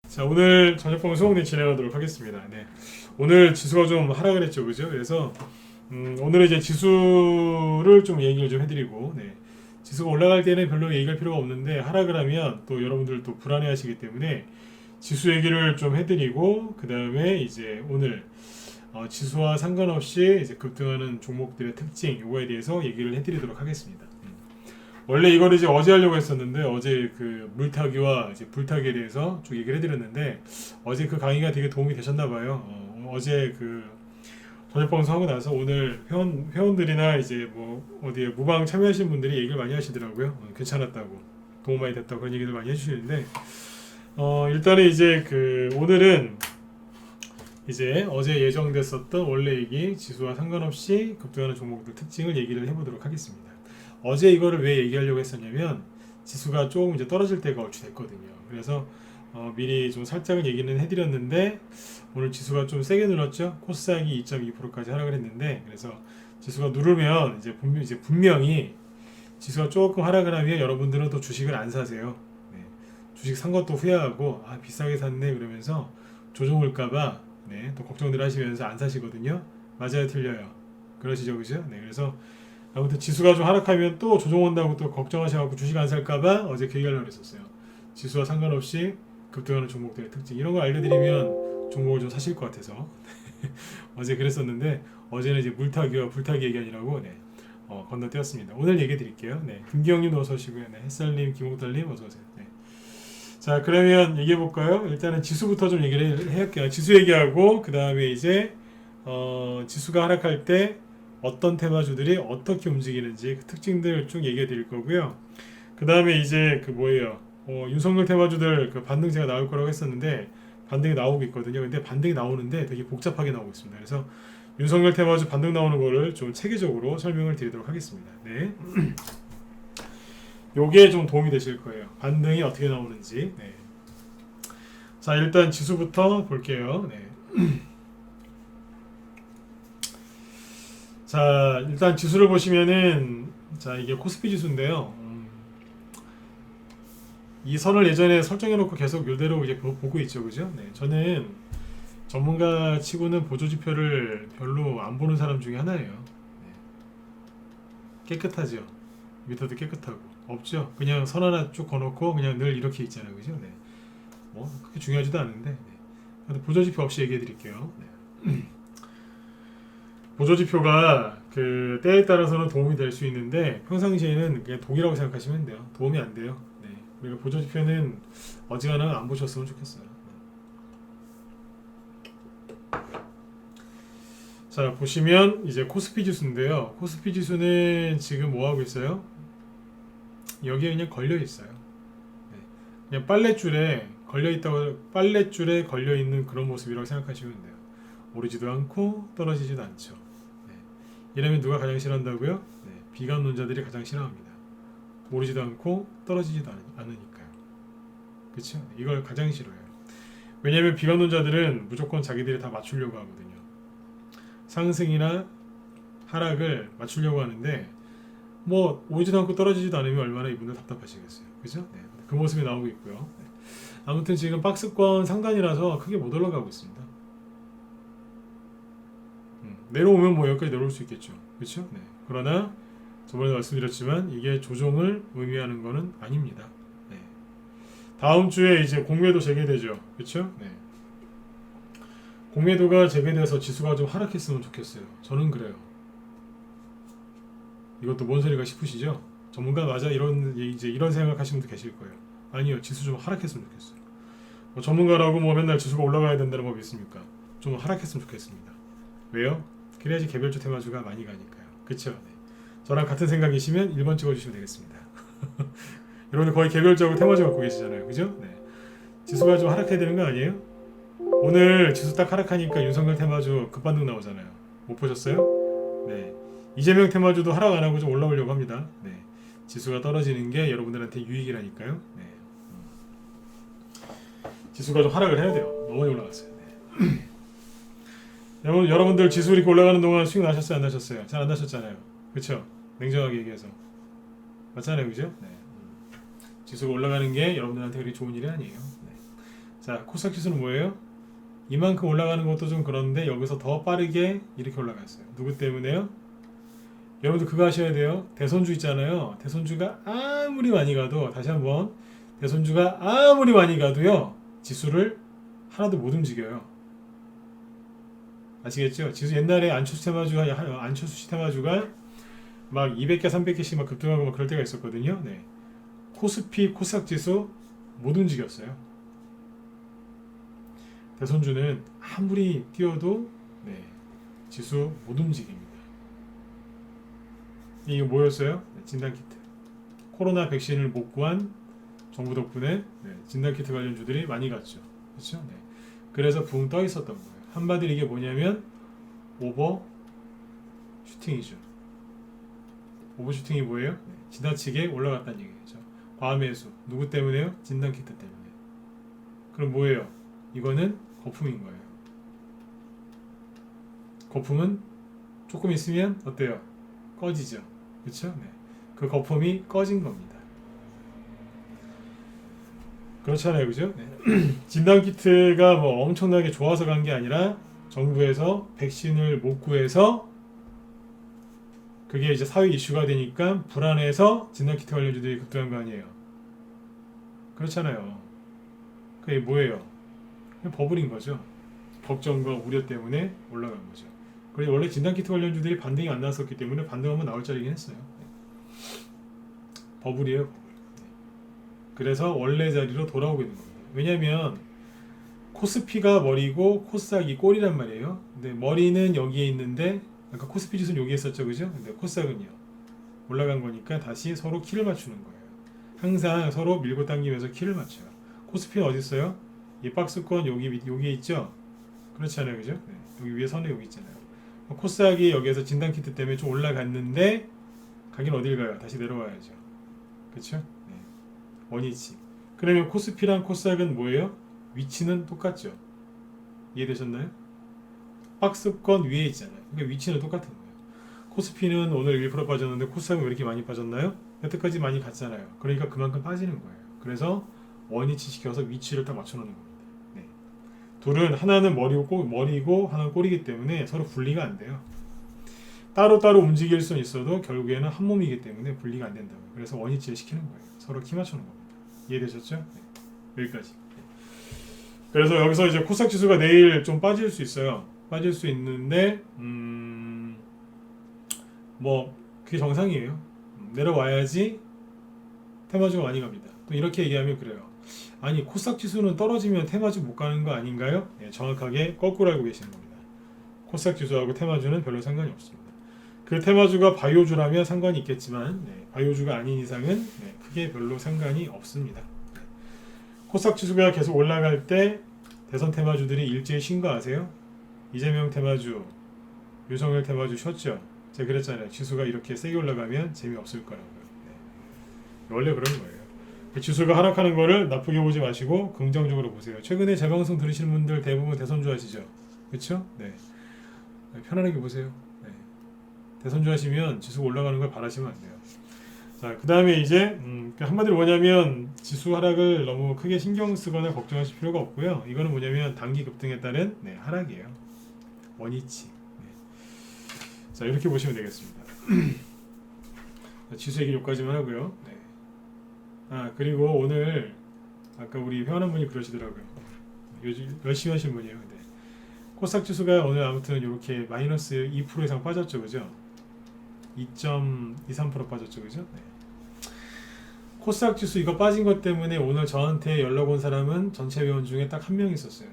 자, 오늘 저녁 방송 진행하도록 하겠습니다. 네. 오늘 지수가 좀 하락을 했죠, 그죠? 그래서 오늘은 이제 지수를 좀 얘기를 좀 해드리고, 네. 지수가 올라갈 때는 별로 얘기할 필요가 없는데 하락을 하면 또 여러분들 또 불안해하시기 때문에 지수 얘기를 좀 해드리고, 그 다음에 이제 오늘 지수와 상관없이 이제 급등하는 종목들의 특징 요거에 대해서 얘기를 해드리도록 하겠습니다. 원래 이거를 이제 어제 하려고 했었는데 어제 그 물타기와 이제 불타기에 대해서 쭉 얘기를 해드렸는데 어제 그 강의가 되게 도움이 되셨나 봐요. 어제 그 저녁 방송하고 나서 오늘 회원들이나 이제 뭐 어디에 무방 참여하신 분들이 얘기를 많이 하시더라고요. 괜찮았다고 도움 많이 됐다고 그런 얘기들 많이 해주시는데 일단은 이제 그 오늘은 이제 어제 예정됐었던 원래 얘기 지수와 상관없이 급등하는 종목들 특징을 얘기를 해보도록 하겠습니다. 어제 이거를 왜 얘기하려고 했었냐면 지수가 조금 이제 떨어질 때가 얼추 됐거든요. 그래서 미리 좀 살짝은 얘기는 해드렸는데 오늘 지수가 좀 세게 눌렀죠. 코스닥이 2.2%까지 하락을 했는데 그래서 지수가 누르면 이제 분명히 지수가 조금 하락을 하면 여러분들은 또 주식을 안 사세요. 네. 주식 산 것도 후회하고 비싸게 샀네 그러면서 조정 올까봐 네, 또 걱정들 하시면서 안 사시거든요. 맞아요, 틀려요. 그러시죠, 그죠? 네, 그래서 아무튼 지수가 좀 하락하면 또 조정 온다고 또 걱정하셔갖고 주식 안 살까봐 어제 그 얘기하려고 했었어요. 지수와 상관없이 급등하는 종목들의 특징 이런 거 알려드리면 종목을 좀 사실 것 같아서 어제 그랬었는데 어제는 이제 물타기와 불타기 얘기 아니라고 네, 건너뛰었습니다. 오늘 얘기 드릴게요. 네, 김기영님 어서 오시고요. 네, 햇살님, 김홍달님 어서 오세요. 네. 자, 그러면 얘기해 볼까요? 일단은 지수부터 좀 얘기를 해볼게요. 지수 얘기하고 그 다음에 이제 지수가 하락할 때 어떤 테마주들이 어떻게 움직이는지 그 특징들 쭉 얘기해 드릴 거고요. 그 다음에 이제 그 뭐예요? 윤석열 테마주들 그 반등세가 나올 거라고 했었는데 반등이 나오고 있거든요. 근데 반등이 나오는데 되게 복잡하게 나오고 있습니다. 그래서 윤석열 테마주 반등 나오는 거를 좀 체계적으로 설명을 드리도록 하겠습니다. 네. 요게 좀 도움이 되실 거예요. 반등이 어떻게 나오는지. 네. 자, 일단 지수부터 볼게요. 네. 자, 일단 지수를 보시면은 자, 이게 코스피 지수인데요. 이 선을 예전에 설정해 놓고 계속 이대로 이제 보고 있죠. 그죠? 네. 저는 전문가 치고는 보조 지표를 별로 안 보는 사람 중에 하나예요. 네. 깨끗하죠. 밑에도 깨끗하고. 없죠. 그냥 선 하나 쭉 거놓고 그냥 늘 이렇게 있잖아요. 그죠? 네. 뭐 그렇게 중요하지도 않은데. 네. 보조 지표 없이 얘기해 드릴게요. 네. 보조 지표가 그 때에 따라서는 도움이 될 수 있는데 평상시에는 그냥 독이라고 생각하시면 돼요. 도움이 안 돼요. 네. 그리고 보조 지표는 어지간하면 안 보셨으면 좋겠어요. 자, 보시면 이제 코스피 지수인데요. 코스피 지수는 지금 뭐 하고 있어요? 여기에 그냥 걸려 있어요. 네. 그냥 빨랫줄에 걸려 있다고 빨랫줄에 걸려 있는 그런 모습이라고 생각하시면 돼요. 오르지도 않고 떨어지지도 않죠. 네. 이러면 누가 가장 싫어한다고요? 네. 비관론자들이 가장 싫어합니다. 오르지도 않고 떨어지지도 않으니까요. 그렇죠? 이걸 가장 싫어해요. 왜냐하면 비관론자들은 무조건 자기들이 다 맞추려고 하거든요. 상승이나 하락을 맞추려고 하는데 뭐 오르지도 않고 떨어지지도 않으면 얼마나 이분들 답답하시겠어요. 그죠? 네. 그 모습이 나오고 있고요. 네. 아무튼 지금 박스권 상단이라서 크게 못 올라가고 있습니다. 내려오면 뭐 여기까지 내려올 수 있겠죠. 그렇죠? 네. 그러나 저번에 말씀드렸지만 이게 조정을 의미하는 것은 아닙니다. 네. 다음 주에 이제 공매도 재개되죠. 그렇죠? 네. 공매도가 재개돼서 지수가 좀 하락했으면 좋겠어요. 저는 그래요. 이것도 뭔 소리가 싶으시죠? 전문가 맞아 이런 생각하시는 분도 계실 거예요. 아니요, 지수 좀 하락했으면 좋겠어요. 뭐 전문가라고 뭐 맨날 지수가 올라가야 된다는 법이 있습니까? 좀 하락했으면 좋겠습니다. 왜요? 그래야지 개별주 테마주가 많이 가니까요. 그쵸? 네. 저랑 같은 생각이시면 1번 찍어주시면 되겠습니다. 여러분들 거의 개별적으로 테마주 갖고 계시잖아요. 그죠? 네. 지수가 좀 하락해야 되는 거 아니에요? 오늘 지수 딱 하락하니까 윤석열 테마주 급반등 나오잖아요. 못 보셨어요? 네. 이재명 테마주도 하락 안 하고 좀 올라오려고 합니다. 네. 지수가 떨어지는 게 여러분들한테 유익이라니까요. 네. 지수가 좀 하락을 해야 돼요. 너무 많이 올라갔어요. 네. 여러분들 지수 이렇게 올라가는 동안 수익 나셨어요? 안 나셨어요? 잘 안 나셨잖아요. 그쵸? 냉정하게 얘기해서. 맞잖아요. 그죠? 네. 지수가 올라가는 게 여러분들한테 그렇게 좋은 일이 아니에요. 네. 자, 코스닥 지수는 뭐예요? 이만큼 올라가는 것도 좀 그런데 여기서 더 빠르게 이렇게 올라갔어요. 누구 때문에요? 여러분들 그거 하셔야 돼요. 대손주 있잖아요. 대손주가 아무리 많이 가도, 다시 한번, 대손주가 아무리 많이 가도요, 지수를 하나도 못 움직여요. 아시겠죠? 지수 옛날에 안철수 시테마주가 막 200개, 300개씩 막 급등하고 막 그럴 때가 있었거든요. 네. 코스피, 코스닥 지수 못 움직였어요. 대손주는 아무리 뛰어도 네, 지수 못 움직입니다. 이게 뭐였어요? 네, 진단키트. 코로나 백신을 못 구한 정부 덕분에 네, 진단키트 관련주들이 많이 갔죠. 그렇죠? 네. 그래서 붕 떠 있었던 거예요. 한마디로 이게 뭐냐면 오버 슈팅이죠. 오버 슈팅이 뭐예요? 네, 지나치게 올라갔다는 얘기죠. 과매수. 누구 때문에요? 진단키트 때문에. 그럼 뭐예요? 이거는 거품인 거예요. 거품은 조금 있으면 어때요? 꺼지죠. 그렇죠? 네. 그 거품이 꺼진 겁니다. 그렇잖아요. 그죠? 네. 진단키트가 뭐 엄청나게 좋아서 간 게 아니라 정부에서 백신을 못 구해서 그게 이제 사회 이슈가 되니까 불안해서 진단키트 관련주들이 급등한 거 아니에요. 그렇잖아요. 그게 뭐예요? 그냥 버블인 거죠. 걱정과 우려 때문에 올라간 거죠. 그리고 원래 진단키트 관련주들이 반등이 안 나왔었기 때문에 반등하면 나올 자리긴 했어요. 버블이에요. 버블. 그래서 원래 자리로 돌아오고 있는 겁니다. 왜냐하면 코스피가 머리고 코스닥이 꼬리란 말이에요. 근데 머리는 여기에 있는데 아까 코스피 지수는 여기에 있었죠, 그죠? 근데 코스닥은요 올라간 거니까 다시 서로 키를 맞추는 거예요. 항상 서로 밀고 당기면서 키를 맞춰요. 코스피는 어디 있어요? 이 박스권 여기에 있죠? 그렇지 않아요, 그죠? 네. 여기 위에 선에 여기 있잖아요. 코스닥이 여기에서 진단키트 때문에 좀 올라갔는데 가긴 어딜 가요? 다시 내려와야죠. 그렇죠? 네. 원위치. 그러면 코스피랑 코스닥은 뭐예요? 위치는 똑같죠. 이해되셨나요? 박스권 위에 있잖아요. 그러니까 위치는 똑같은 거예요. 코스피는 오늘 1% 빠졌는데 코스닥은 왜 이렇게 많이 빠졌나요? 여태까지 많이 갔잖아요. 그러니까 그만큼 빠지는 거예요. 그래서 원위치 시켜서 위치를 딱 맞춰놓는 겁니다. 네. 둘은 하나는 머리고 하나는 꼬리이기 때문에 서로 분리가 안 돼요. 따로따로 움직일 수는 있어도 결국에는 한 몸이기 때문에 분리가 안 된다고요. 그래서 원위치를 시키는 거예요. 서로 키 맞추는 겁니다. 이해되셨죠? 네. 여기까지. 그래서 여기서 이제 코스닥 지수가 내일 좀 빠질 수 있어요. 빠질 수 있는데 뭐 그게 정상이에요. 내려와야지 테마주가 많이 갑니다. 또 이렇게 얘기하면 그래요. 아니 코스닥 지수는 떨어지면 테마주 못 가는 거 아닌가요? 네, 정확하게 거꾸로 알고 계시는 겁니다. 코스닥 지수하고 테마주는 별로 상관이 없습니다. 그 테마주가 바이오주라면 상관이 있겠지만 네, 바이오주가 아닌 이상은 네, 크게 별로 상관이 없습니다. 코스닥 지수가 계속 올라갈 때 대선 테마주들이 일제히 쉰 거 아세요? 이재명 테마주, 윤석열 테마주 쉬었죠? 제가 그랬잖아요. 지수가 이렇게 세게 올라가면 재미없을 거라고요. 네. 원래 그런 거예요. 지수가 하락하는 거를 나쁘게 보지 마시고 긍정적으로 보세요. 최근에 제 방송 들으시는 분들 대부분 대선주 하시죠? 그렇죠? 네. 편안하게 보세요. 네. 대선주 하시면 지수가 올라가는 걸 바라시면 안 돼요. 자, 그 다음에 이제 한마디로 뭐냐면 지수 하락을 너무 크게 신경 쓰거나 걱정하실 필요가 없고요. 이거는 뭐냐면 단기 급등에 따른 네, 하락이에요. 원위치. 네. 자, 이렇게 보시면 되겠습니다. 지수 얘기 여기까지만 하고요. 네. 아, 그리고 오늘 아까 우리 회원한 분이 그러시더라고요. 요즘 열심히 하신 분이에요. 네. 코스닥 지수가 오늘 아무튼 이렇게 마이너스 2% 이상 빠졌죠, 그죠? 2.23% 빠졌죠, 그죠? 네. 코스닥 지수 이거 빠진 것 때문에 오늘 저한테 연락 온 사람은 전체 회원 중에 딱 한 명 있었어요.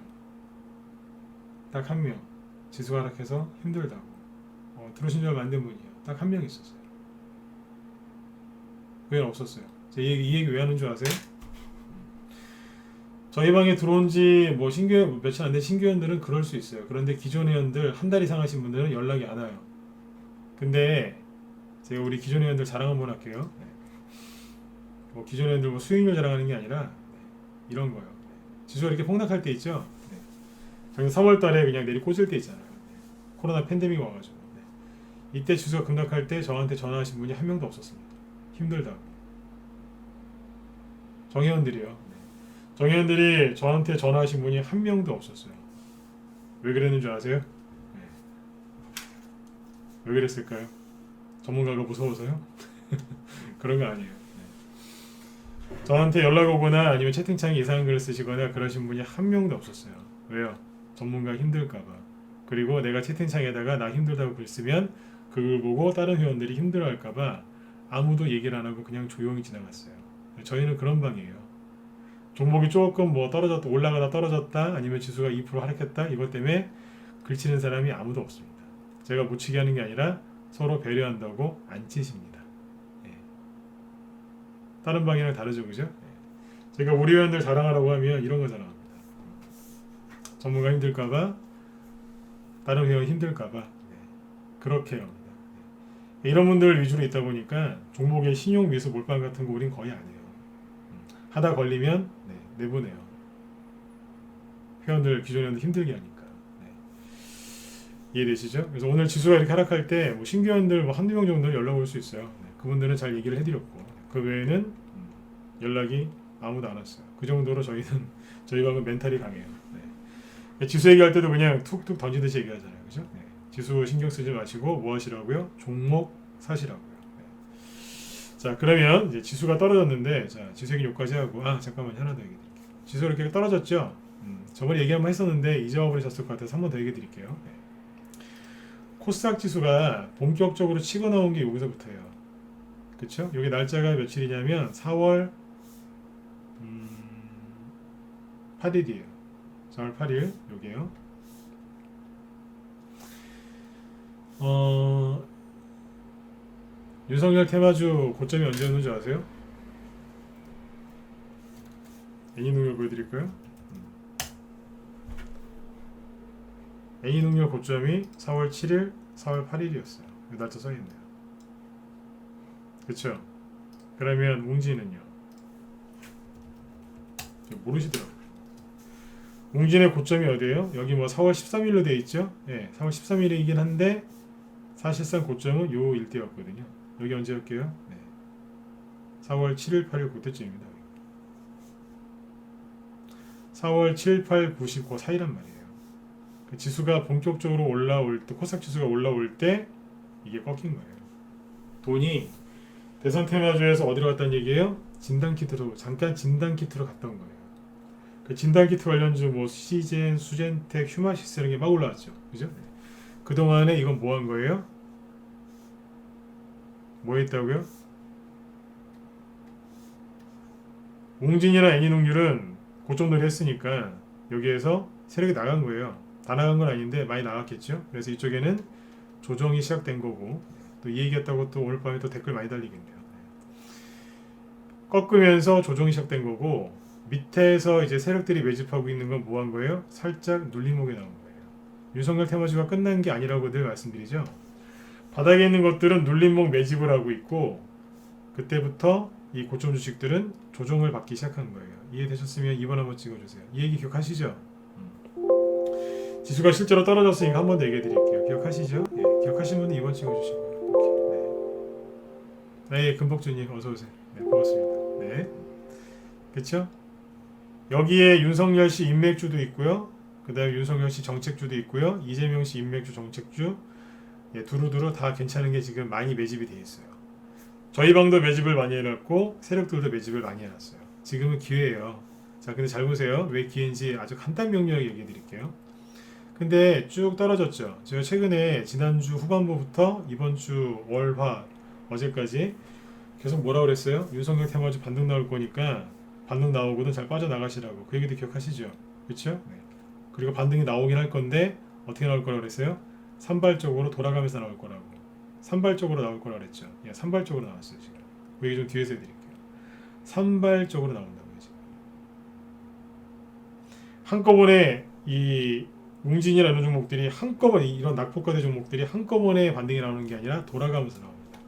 딱 한 명. 지수가 하락해서 힘들다고. 들으신 지 얼마 안 된 분이에요. 딱 한 명 있었어요. 왜 없었어요? 이 얘기 왜 하는 줄 아세요? 저희 방에 들어온 지 뭐 며칠 안 된 신규 회원들은 그럴 수 있어요. 그런데 기존 회원들 한 달 이상 하신 분들은 연락이 안 와요. 근데 제가 우리 기존 회원들 자랑 한번 할게요. 네. 뭐 기존 회원들 뭐 수익률 자랑하는 게 아니라 네. 이런 거요. 네. 지수가 이렇게 폭락할 때 있죠. 네. 작년 3월달에 그냥 내리 꽂을 때 있잖아요. 네. 코로나 팬데믹 와가지고 네. 이때 지수가 급락할 때 저한테 전화하신 분이 한 명도 없었습니다. 힘들다고. 정회원들이요. 네. 정의원들이 저한테 전화하신 분이 한 명도 없었어요. 왜 그랬는 줄 아세요? 네. 왜 그랬을까요? 전문가가 무서워서요? 그런 거 아니에요. 네. 저한테 연락 오거나 아니면 채팅창에 이상한 글을 쓰시거나 그러신 분이 한 명도 없었어요. 왜요? 전문가 힘들까봐. 그리고 내가 채팅창에다가 나 힘들다고 글 쓰면 그걸 보고 다른 회원들이 힘들어할까봐 아무도 얘기를 안 하고 그냥 조용히 지나갔어요. 저희는 그런 방이에요. 종목이 조금 뭐 떨어졌다 올라가다 떨어졌다 아니면 지수가 2% 하락했다 이것 때문에 글치는 사람이 아무도 없습니다. 제가 못 치게 하는 게 아니라 서로 배려한다고 안 치십니다. 예. 다른 방이랑 다르죠, 그죠? 예. 제가 우리 회원들 자랑하라고 하면 이런 거 자랑합니다. 전문가 힘들까봐 다른 회원 힘들까봐 예. 그렇게 합니다. 예. 이런 분들 위주로 있다 보니까 종목의 신용 미수 몰빵 같은 거 우린 거의 안 해요. 하다 걸리면 네, 내보내요. 회원들 기존 회원들 힘들게 하니까. 네. 이해되시죠? 그래서 오늘 지수가 이렇게 하락할 때 뭐 신규 회원들 뭐 한두 명 정도 연락 올 수 있어요. 네. 그분들은 잘 얘기를 해드렸고 그 외에는 연락이 아무도 안 왔어요. 그 정도로 저희는 저희 방은 멘탈이 강해요. 네. 지수 얘기할 때도 그냥 툭툭 던지듯이 얘기하잖아요, 그죠? 네. 지수 신경 쓰지 마시고 뭐 하시라고요? 종목 사시라고요. 자, 그러면 이제 지수가 떨어졌는데, 자, 지수 얘기 여기까지 하고, 잠깐만 하나 더 얘기 드릴게요. 지수가 이렇게 떨어졌죠? 저번에 얘기 한번 했었는데 잊어버리셨을 것 같아서 한 번 더 얘기 드릴게요. 네. 코스닥 지수가 본격적으로 치고 나온 게 여기서부터예요. 그쵸? 여기 날짜가 며칠이냐면 4월 8일이에요. 4월 8일, 여기에요. 윤석열 테마주 고점이 언제였는지 아세요? 애니농열 보여드릴까요? 애니농열 고점이 4월 7일, 4월 8일이었어요. 날짜 써있네요. 그쵸? 그러면 웅진은요? 모르시더라고요. 웅진의 고점이 어디예요? 여기 뭐 4월 13일로 되어 있죠? 네, 4월 13일이긴 한데 사실상 고점은 요 일대였거든요. 여기 언제 할게요? 네. 4월 7일, 8일 그때쯤입니다. 4월 7, 8, 9, 10, 그 사이란 말이에요. 그 지수가 본격적으로 올라올 때, 코스닥 지수가 올라올 때 이게 꺾인 거예요. 돈이 대선 테마주에서 어디로 갔다는 얘기예요? 진단키트로, 잠깐 진단키트로 갔다 온 거예요. 그 진단키트 관련주 뭐 시젠, 수젠텍, 휴마시스 이런 게 막 올라왔죠. 그죠? 그 동안에 이건 뭐 한 거예요? 뭐 했다고요? 웅진이나 애니농률은 고점놀이 했으니까 여기에서 세력이 나간 거예요. 다 나간 건 아닌데 많이 나갔겠죠. 그래서 이쪽에는 조정이 시작된 거고 또 이 얘기했다고 또 오늘 밤에 또 댓글 많이 달리겠네요. 꺾으면서 조정이 시작된 거고 밑에서 이제 세력들이 매집하고 있는 건 뭐 한 거예요? 살짝 눌림목에 나온 거예요. 윤석열 테마주가 끝난 게 아니라고 늘 말씀드리죠. 바닥에 있는 것들은 눌림목 매집을 하고 있고 그때부터 이 고점 주식들은 조정을 받기 시작한 거예요. 이해되셨으면 2번 한번 찍어주세요. 이 얘기 기억하시죠? 지수가 실제로 떨어졌으니까 한 번 더 얘기해 드릴게요. 기억하시죠? 예, 기억하시는 분은 2번 찍어주시고요. 네, 금복주님 어서오세요. 네, 고맙습니다. 네, 그쵸? 여기에 윤석열 씨 인맥주도 있고요. 그 다음에 윤석열 씨 정책주도 있고요. 이재명 씨 인맥주 정책주 예, 두루두루 다 괜찮은 게 지금 많이 매집이 돼 있어요. 저희 방도 매집을 많이 해놨고 세력들도 매집을 많이 해놨어요. 지금은 기회예요. 자, 근데 잘 보세요. 왜 기회인지 아주 간단 명료하게 얘기해 드릴게요. 근데 쭉 떨어졌죠. 제가 최근에 지난주 후반부부터 이번 주 월화 어제까지 계속 뭐라 그랬어요? 윤석열 테마주 반등 나올 거니까 반등 나오고는 잘 빠져나가시라고 그 얘기도 기억하시죠? 그렇죠? 네. 그리고 반등이 나오긴 할 건데 어떻게 나올 거라고 그랬어요? 산발적으로 돌아가면서 나올 거라고. 산발적으로 나올 거라고 그랬죠. 예, 산발적으로 나왔어요 지금. 그 얘기 좀 뒤에서 해드릴게요. 산발적으로 나온다고요 지금. 한꺼번에 이 웅진이라는 종목들이 한꺼번에 이런 낙폭과대 종목들이 한꺼번에 반등이 나오는 게 아니라 돌아가면서 나옵니다.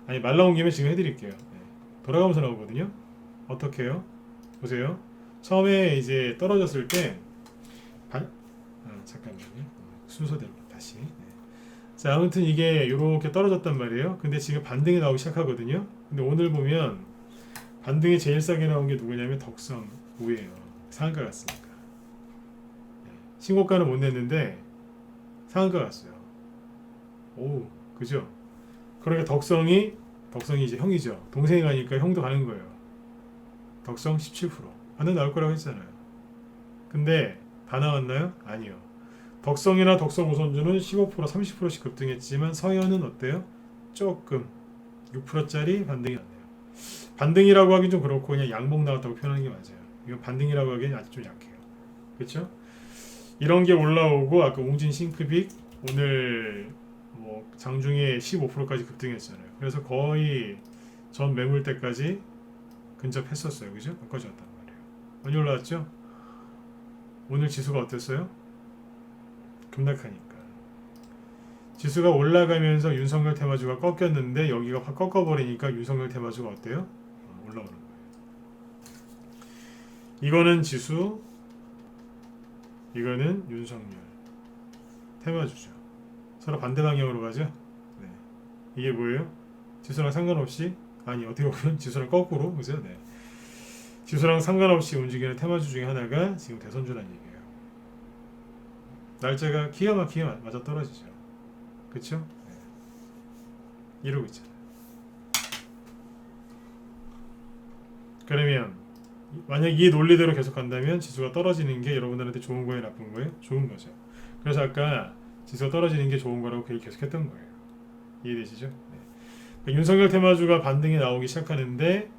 아니 말 나온 김에 지금 해드릴게요. 네. 돌아가면서 나오거든요. 어떻게 해요? 보세요. 처음에 이제 떨어졌을 때 잠깐만요. 순서대로 다시. 네. 자, 아무튼 이게 이렇게 떨어졌단 말이에요. 근데 지금 반등이 나오기 시작하거든요. 근데 오늘 보면 반등이 제일 싸게 나온 게 누구냐면 덕성 5예요. 상한가 갔으니까. 신고가는 못 냈는데 상한가 갔어요. 오, 그죠? 그러니까 덕성이 이제 형이죠. 동생이 가니까 형도 가는 거예요. 덕성 17% 반등 나올 거라고 했잖아요. 근데 다 나왔나요? 아니요. 덕성이나 덕성우선주는 15% 30%씩 급등했지만 서현은 어때요? 조금 6%짜리 반등이 났네요. 반등이라고 하긴 좀 그렇고 그냥 양봉 나왔다고 표현하는 게 맞아요. 이건 반등이라고 하기엔 아직 좀 약해요. 그렇죠? 이런 게 올라오고 아까 웅진 싱크빅 오늘 뭐 장중에 15%까지 급등했잖아요. 그래서 거의 전 매물대까지 근접했었어요. 그죠? 바꿔줬단 말이에요. 많이 올라왔죠? 오늘 지수가 어땠어요? 급락하니까. 지수가 올라가면서 윤석열 테마주가 꺾였는데 여기가 확 꺾어버리니까 윤석열 테마주가 어때요? 올라오는 거예요. 이거는 지수, 이거는 윤석열 테마주죠. 서로 반대 방향으로 가죠. 네. 이게 뭐예요? 지수랑 상관없이 아니 어떻게 보면 지수랑 거꾸로 그죠? 네. 지수랑 상관없이 움직이는 테마주 중에 하나가 지금 대선주라는 얘기예요. 날짜가 기가 막히게 맞아 떨어지죠. 그렇죠? 네. 이러고 있잖아요. 그러면 만약 이 논리대로 계속 간다면 지수가 떨어지는 게 여러분들한테 좋은 거예요, 나쁜 거예요? 좋은 거죠. 그래서 아까 지수가 떨어지는 게 좋은 거라고 그 얘기 계속했던 거예요. 이해되시죠? 네. 그러니까 윤석열 테마주가 반등이 나오기 시작하는데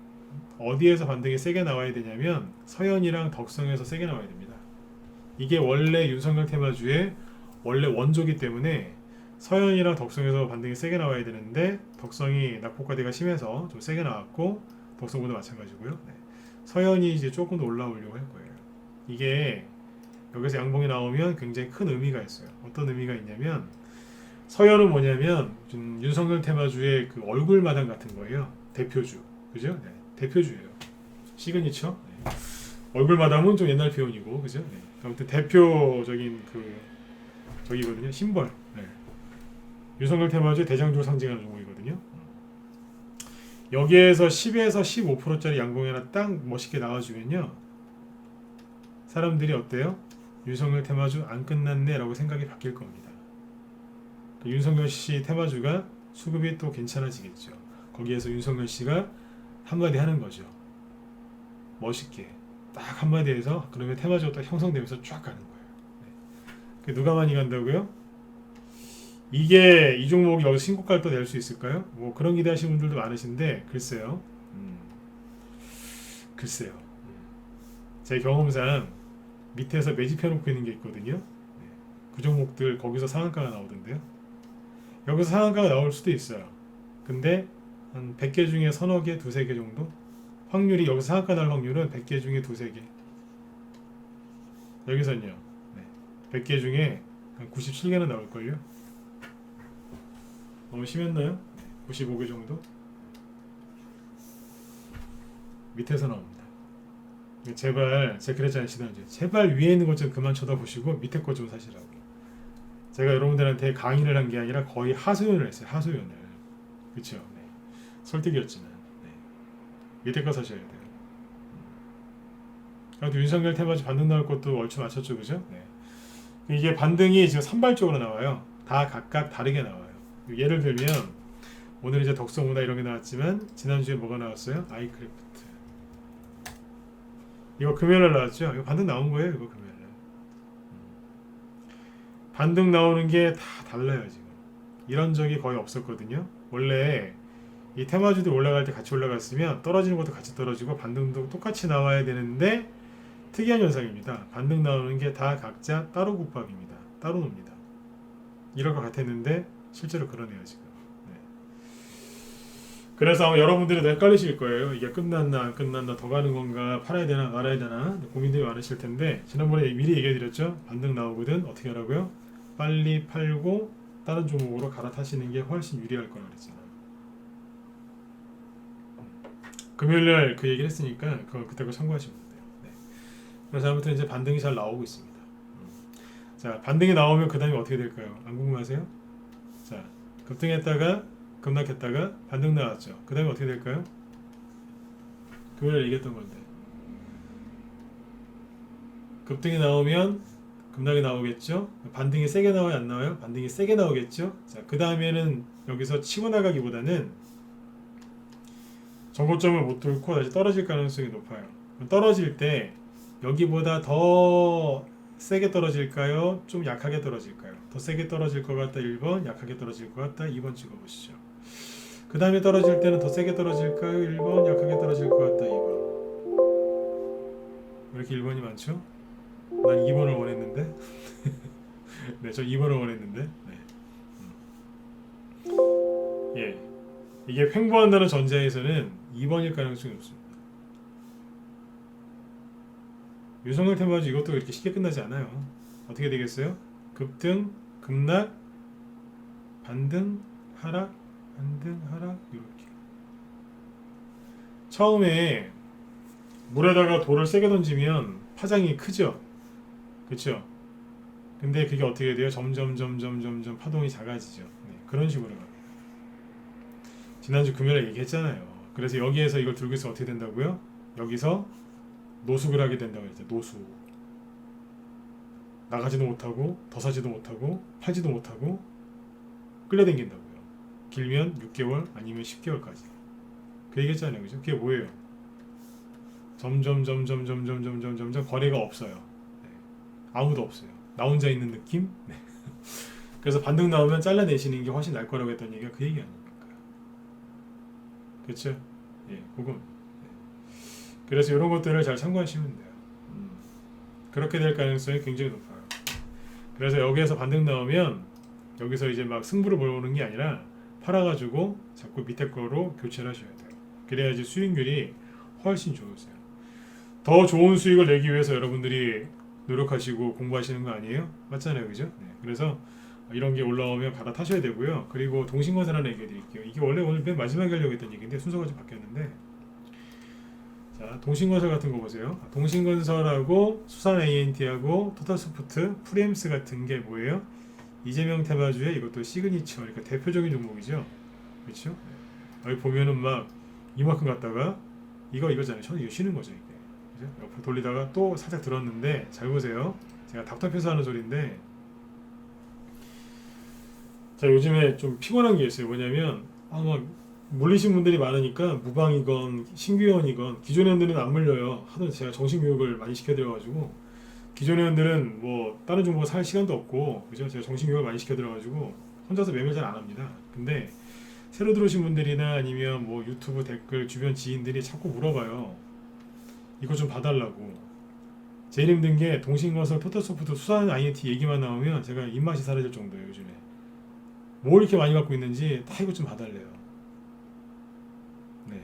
어디에서 반등이 세게 나와야 되냐면 서현이랑 덕성에서 세게 나와야 됩니다. 이게 원래 윤석열 테마주의 원래 원조기 때문에 서현이랑 덕성에서 반등이 세게 나와야 되는데 덕성이 낙폭과대가 심해서 좀 세게 나왔고 덕성보다 마찬가지고요. 네. 서현이 이제 조금 더 올라오려고 할 거예요. 이게 여기서 양봉이 나오면 굉장히 큰 의미가 있어요. 어떤 의미가 있냐면 서현은 뭐냐면 윤석열 테마주의 그 얼굴 마당 같은 거예요. 대표주, 그죠? 네. 대표주예요. 시그니처. 네. 얼굴 마담은 좀 옛날 표현이고, 그죠? 네. 아무튼 대표적인 그 저기거든요. 심벌. 네. 윤석열 테마주의 대장주를 상징하는 종목이거든요. 여기에서 10에서 15%짜리 양봉이 하나 딱 멋있게 나와주면요, 사람들이 어때요? 윤석열 테마주 안 끝났네 라고 생각이 바뀔 겁니다. 윤석열 씨 테마주가 수급이 또 괜찮아지겠죠. 거기에서 윤석열 씨가 한마디 하는 거죠. 멋있게 딱 한마디 해서 그러면 테마주가 딱 형성되면서 쫙 가는 거예요. 네. 누가 많이 간다고요? 이게 이 종목이 여기서 신고가를 또 낼 수 있을까요? 뭐 그런 기대하시는 분들도 많으신데 글쎄요. 글쎄요. 제 경험상 밑에서 매집해놓고 있는 게 있거든요. 네. 그 종목들 거기서 상한가가 나오던데요. 여기서 상한가가 나올 수도 있어요. 근데 한 100개 중에 서너 개, 두세 개 정도? 확률이 여기서 상한가 날 확률은 100개 중에 두세 개. 여기서는요. 네. 100개 중에 한 97개는 나올걸요. 너무 심했나요? 95개 정도? 밑에서 나옵니다. 제발 제가 그랬잖아요 지난주에 제발 위에 있는 것 좀 그만 쳐다보시고 밑에 거 좀 사시라고. 제가 여러분들한테 강의를 한 게 아니라 거의 하소연을 했어요. 하소연을. 그쵸? 네. 설득이었지만 네. 밑에 거 사셔야 돼요. 그래도 윤석열 테마주 반등 나올 것도 얼추 맞췄죠, 그죠? 네. 이게 반등이 지금 산발적으로 나와요. 다 각각 다르게 나와요. 예를 들면 오늘 이제 덕성우나 이런 게 나왔지만 지난주에 뭐가 나왔어요? 아이크래프트. 이거 금요일날 나왔죠? 이거 반등 나온 거예요, 이거 금요일날. 반등 나오는 게 다 달라요 지금. 이런 적이 거의 없었거든요. 원래 이 테마주들 올라갈 때 같이 올라갔으면 떨어지는 것도 같이 떨어지고 반등도 똑같이 나와야 되는데 특이한 현상입니다. 반등 나오는 게 다 각자 따로 국밥입니다. 따로 놉니다. 이럴 것 같았는데 실제로 그러네요 지금. 네. 그래서 아마 여러분들이 헷갈리실 거예요. 이게 끝났나 안 끝났나, 더 가는 건가, 팔아야 되나 말아야 되나 고민들이 많으실 텐데 지난번에 미리 얘기해드렸죠. 반등 나오거든 어떻게 하라고요? 빨리 팔고 다른 종목으로 갈아타시는 게 훨씬 유리할 거라 그랬잖아요. 금요일날 그 얘기를 했으니까 그때 거 참고하시면 돼요. 네. 그래서 아무튼 이제 반등이 잘 나오고 있습니다. 자, 반등이 나오면 그 다음에 어떻게 될까요? 안 궁금하세요? 자, 급등했다가 급락했다가 반등 나왔죠. 그 다음에 어떻게 될까요? 금요일에 얘기했던 건데 급등이 나오면 급락이 나오겠죠. 반등이 세게 나와요, 안 나와요? 반등이 세게 나오겠죠. 자, 그 다음에는 여기서 치고 나가기보다는 전고점을 못 뚫고 다시 떨어질 가능성이 높아요. 떨어질 때 여기보다 더 세게 떨어질까요? 좀 약하게 떨어질까요? 더 세게 떨어질 것 같다 1번, 약하게 떨어질 것 같다 2번 찍어보시죠. 그 다음에 떨어질 때는 더 세게 떨어질까요? 1번, 약하게 떨어질 것 같다 2번. 왜 이렇게 1번이 많죠? 난 2번을 원했는데. 네, 저 2번을 원했는데. 네. 예, 이게 횡보한다는 전제에서는 2번일 가능성이 높습니다. 유성열 테마주 이것도 그렇게 쉽게 끝나지 않아요. 어떻게 되겠어요? 급등, 급락, 반등, 하락, 반등, 하락 이렇게. 처음에 물에다가 돌을 세게 던지면 파장이 크죠. 그렇죠? 근데 그게 어떻게 돼요? 점점 파동이 작아지죠. 네, 그런 식으로 가요. 지난주 금요일에 얘기했잖아요. 그래서 여기에서 이걸 들고 있으면 어떻게 된다고요? 여기서 노숙을 하게 된다고 했죠. 노숙. 나가지도 못하고 더 사지도 못하고 팔지도 못하고 끌려다닌다고요. 길면 6개월 아니면 10개월까지. 그 얘기했잖아요. 그죠? 그게 뭐예요? 점점 거래가 없어요. 네. 아무도 없어요. 나 혼자 있는 느낌? 네. 그래서 반등 나오면 잘라내시는 게 훨씬 나을 거라고 했던 얘기가 그 얘기 아닙니까? 그렇죠? 예, 그건. 네. 그래서 이런 것들을 잘 참고하시면 돼요. 그렇게 될 가능성이 굉장히 높아요. 그래서 여기에서 반등 나오면 여기서 이제 막 승부를 보는 게 아니라 팔아가지고 자꾸 밑에 거로 교체를 하셔야 돼요. 그래야지 수익률이 훨씬 좋으세요. 더 좋은 수익을 내기 위해서 여러분들이 노력하시고 공부하시는 거 아니에요? 맞잖아요, 그죠? 네. 그래서 이런 게 올라오면 갈아타셔야 되고요. 그리고 동신건설 하나 얘기해 드릴게요. 이게 원래 오늘 맨 마지막에 하려고 했던 얘기인데 순서가 좀 바뀌었는데, 자, 동신건설 같은 거 보세요. 동신건설하고 수산 A&T하고 토탈소프트, 프리엠스 같은 게 뭐예요? 이재명 테마주의 이것도 시그니처, 그러니까 대표적인 종목이죠. 그렇죠? 여기 보면은 막 이만큼 갔다가 이거잖아요. 저는 이거 쉬는 거죠, 이게. 그죠? 옆으로 돌리다가 또 살짝 들었는데 잘 보세요. 제가 닥터펴서 하는 소리인데, 자, 요즘에 좀 피곤한 게 있어요. 뭐냐면 막 물리신 분들이 많으니까 무방이건 신규회원이건 기존 회원들은 안 물려요. 하도 제가 정신교육을 많이 시켜드려가지고 기존 회원들은 뭐 다른 종목 살 시간도 없고, 그죠? 제가 정신교육을 많이 시켜드려가지고 혼자서 매매 잘 안 합니다. 근데 새로 들어오신 분들이나 아니면 뭐 유튜브 댓글 주변 지인들이 자꾸 물어봐요. 이거 좀 봐달라고. 제일 힘든 게 동신건설, 토탈소프트, 수산 I&T 얘기만 나오면 제가 입맛이 사라질 정도예요. 요즘에 뭘 이렇게 많이 갖고 있는지 다 이것 좀 봐달래요. 네.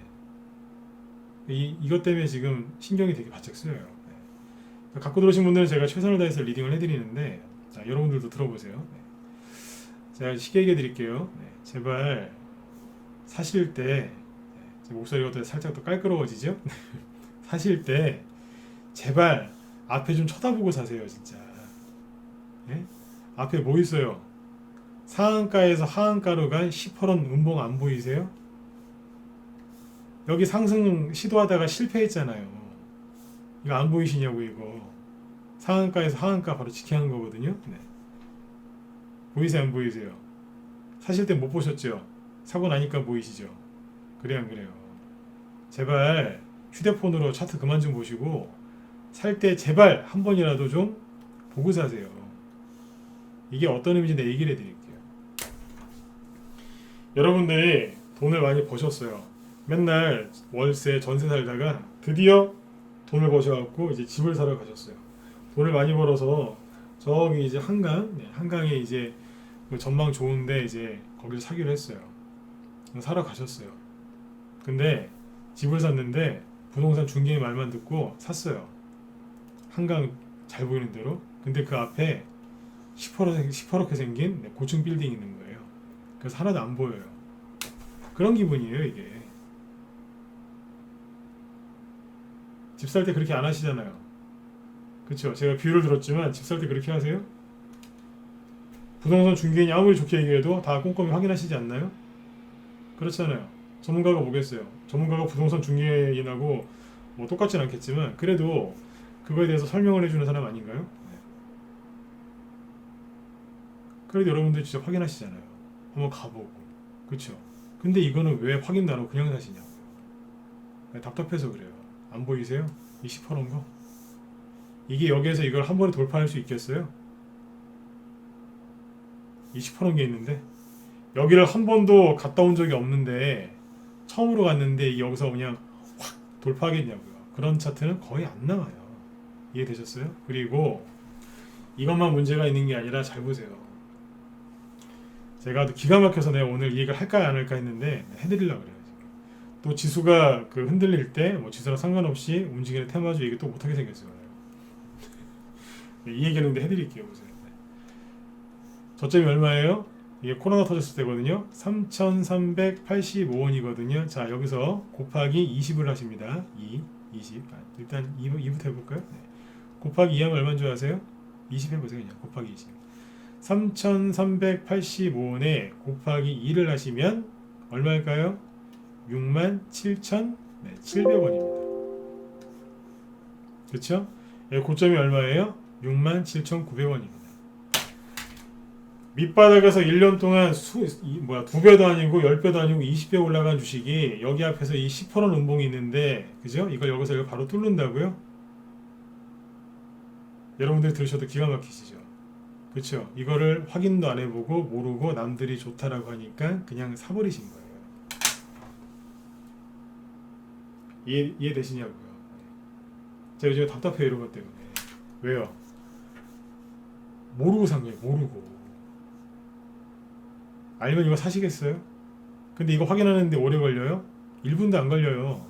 이것 때문에 지금 신경이 되게 바짝 쓰여요. 네. 갖고 들어오신 분들은 제가 최선을 다해서 리딩을 해드리는데, 자, 여러분들도 들어보세요. 네. 제가 쉽게 얘기해 드릴게요. 네. 제발 사실 때, 제 목소리가 또 살짝 더 깔끄러워지죠? 사실 때 제발 앞에 좀 쳐다보고 사세요, 진짜. 네? 앞에 뭐 있어요? 상한가에서 하한가로 간 10%는 음봉 안 보이세요? 여기 상승 시도하다가 실패했잖아요. 이거 안 보이시냐고. 이거 상한가에서 하한가 바로 직행한 거거든요. 네. 보이세요, 안 보이세요? 사실 때 못 보셨죠? 사고 나니까 보이시죠? 그래, 안 그래요? 제발 휴대폰으로 차트 그만 좀 보시고 살 때 제발 한 번이라도 좀 보고 사세요. 이게 어떤 의미인지 내가 얘기를 해드릴게요. 여러분들이 돈을 많이 버셨어요. 맨날 월세, 전세 살다가 드디어 돈을 버셔갖고 이제 집을 사러 가셨어요. 돈을 많이 벌어서 저기 이제 한강, 네, 한강에 이제 전망 좋은데 이제 거기서 사기로 했어요. 사러 가셨어요. 근데 집을 샀는데 부동산 중개의 말만 듣고 샀어요. 한강 잘 보이는 대로. 근데 그 앞에 시퍼렇게 생긴 고층 빌딩이 있는 거예요. 그래서 하나도 안 보여요. 그런 기분이에요, 이게. 집 살 때 그렇게 안 하시잖아요. 그렇죠? 제가 비유를 들었지만 집 살 때 그렇게 하세요? 부동산 중개인이 아무리 좋게 얘기해도 다 꼼꼼히 확인하시지 않나요? 그렇잖아요. 전문가가 뭐겠어요? 전문가가 부동산 중개인하고 뭐 똑같진 않겠지만 그래도 그거에 대해서 설명을 해주는 사람 아닌가요? 네. 그래도 여러분들 진짜 확인하시잖아요. 한번 가보고, 그렇죠? 근데 이거는 왜 확인도 안 하고 그냥 사시냐고요. 네, 답답해서 그래요. 안 보이세요? 이 시퍼런 거? 이게 여기에서 이걸 한 번에 돌파할 수 있겠어요? 이 시퍼런 게 있는데 여기를 한 번도 갔다 온 적이 없는데 처음으로 갔는데 여기서 그냥 확 돌파하겠냐고요. 그런 차트는 거의 안 나와요. 이해되셨어요? 그리고 이것만 문제가 있는 게 아니라 잘 보세요. 제가 기가 막혀서 내가 오늘 이 얘기를 할까 안 할까 했는데 해드리려고 그래요. 또 지수가 그 흔들릴 때 뭐 지수랑 상관없이 움직이는 테마주 얘기 또 못하게 생겼어요. 이 얘기는 근데 해드릴게요. 보세요. 저점이 얼마예요? 이게 코로나 터졌을 때거든요. 3,385원이거든요. 자, 여기서 곱하기 20을 하십니다. 20. 일단 2부터 해볼까요? 네. 곱하기 2 하면 얼마인 줄 아세요? 20 해보세요. 그냥 곱하기 20. 3,385원에 곱하기 2를 하시면 얼마일까요? 67,700원입니다. 그렇죠? 고점이 얼마예요? 67,900원입니다. 밑바닥에서 1년 동안 2배도 아니고 10배도 아니고 20배 올라간 주식이 여기 앞에서 이 10% 음봉이 있는데, 그죠? 이걸 여기서 이거 바로 뚫는다고요? 여러분들이 들으셔도 기가 막히시죠? 그렇죠? 이거를 확인도 안 해보고 모르고 남들이 좋다라고 하니까 그냥 사버리신 거예요. 이해되시냐고요? 제가 요즘 답답해요, 이런 것 때문에. 왜요? 모르고 산 거예요. 모르고. 알면 이거 사시겠어요? 근데 이거 확인하는데 오래 걸려요? 1분도 안 걸려요.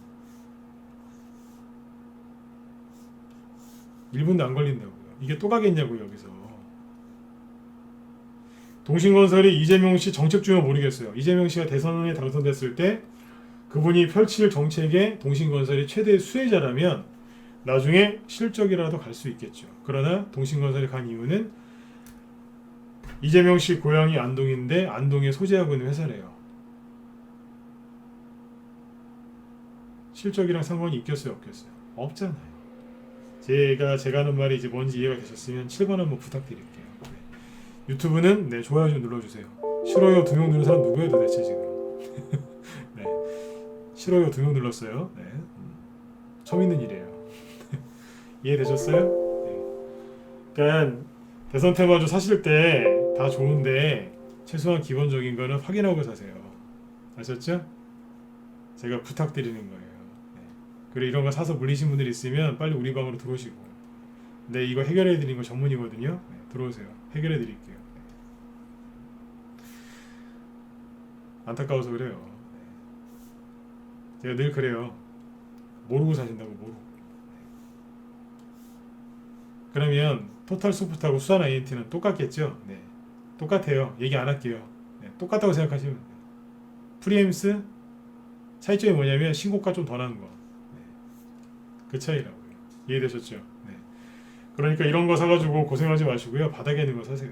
1분도 안 걸린다고요. 이게 또 가겠냐고요, 여기서. 동신건설이 이재명 씨 정책 주면 모르겠어요. 이재명 씨가 대선에 당선됐을 때 그분이 펼칠 정책에 동신건설이 최대 수혜자라면 나중에 실적이라도 갈 수 있겠죠. 그러나 동신건설이 간 이유는 이재명 씨 고향이 안동인데 안동에 소재하고 있는 회사래요. 실적이랑 상관이 있겠어요, 없겠어요? 없잖아요. 제가 하는 말이 이제 뭔지 이해가 되셨으면 7번 한번 부탁드릴게요. 네. 유튜브는 네, 좋아요 좀 눌러주세요. 싫어요 2명 누른 사람 누구예요 도대체 지금? 네. 싫어요 2명 눌렀어요. 네. 처음 있는 일이에요. 이해되셨어요? 네. 그러니까 대선 테마주 사실 때 다 좋은데 최소한 기본적인 거는 확인하고 사세요. 아셨죠? 제가 부탁드리는 거예요. 네. 그리고 이런 거 사서 물리신 분들 있으면 빨리 우리 방으로 들어오시고. 네, 이거 해결해 드리는 거 전문이거든요. 네, 들어오세요. 해결해 드릴게요. 네. 안타까워서 그래요. 네. 제가 늘 그래요. 모르고 사신다고 모르고. 그러면 토탈 소프트하고 수산 INT는 똑같겠죠? 네. 똑같아요. 얘기 안 할게요. 네. 똑같다고 생각하시면 돼요. 프리엠스 차이점이 뭐냐면 신고가 좀 더 나는 거. 네. 그 차이라고요. 이해되셨죠? 네. 그러니까 이런 거 사가지고 고생하지 마시고요. 바닥에 있는 거 사세요.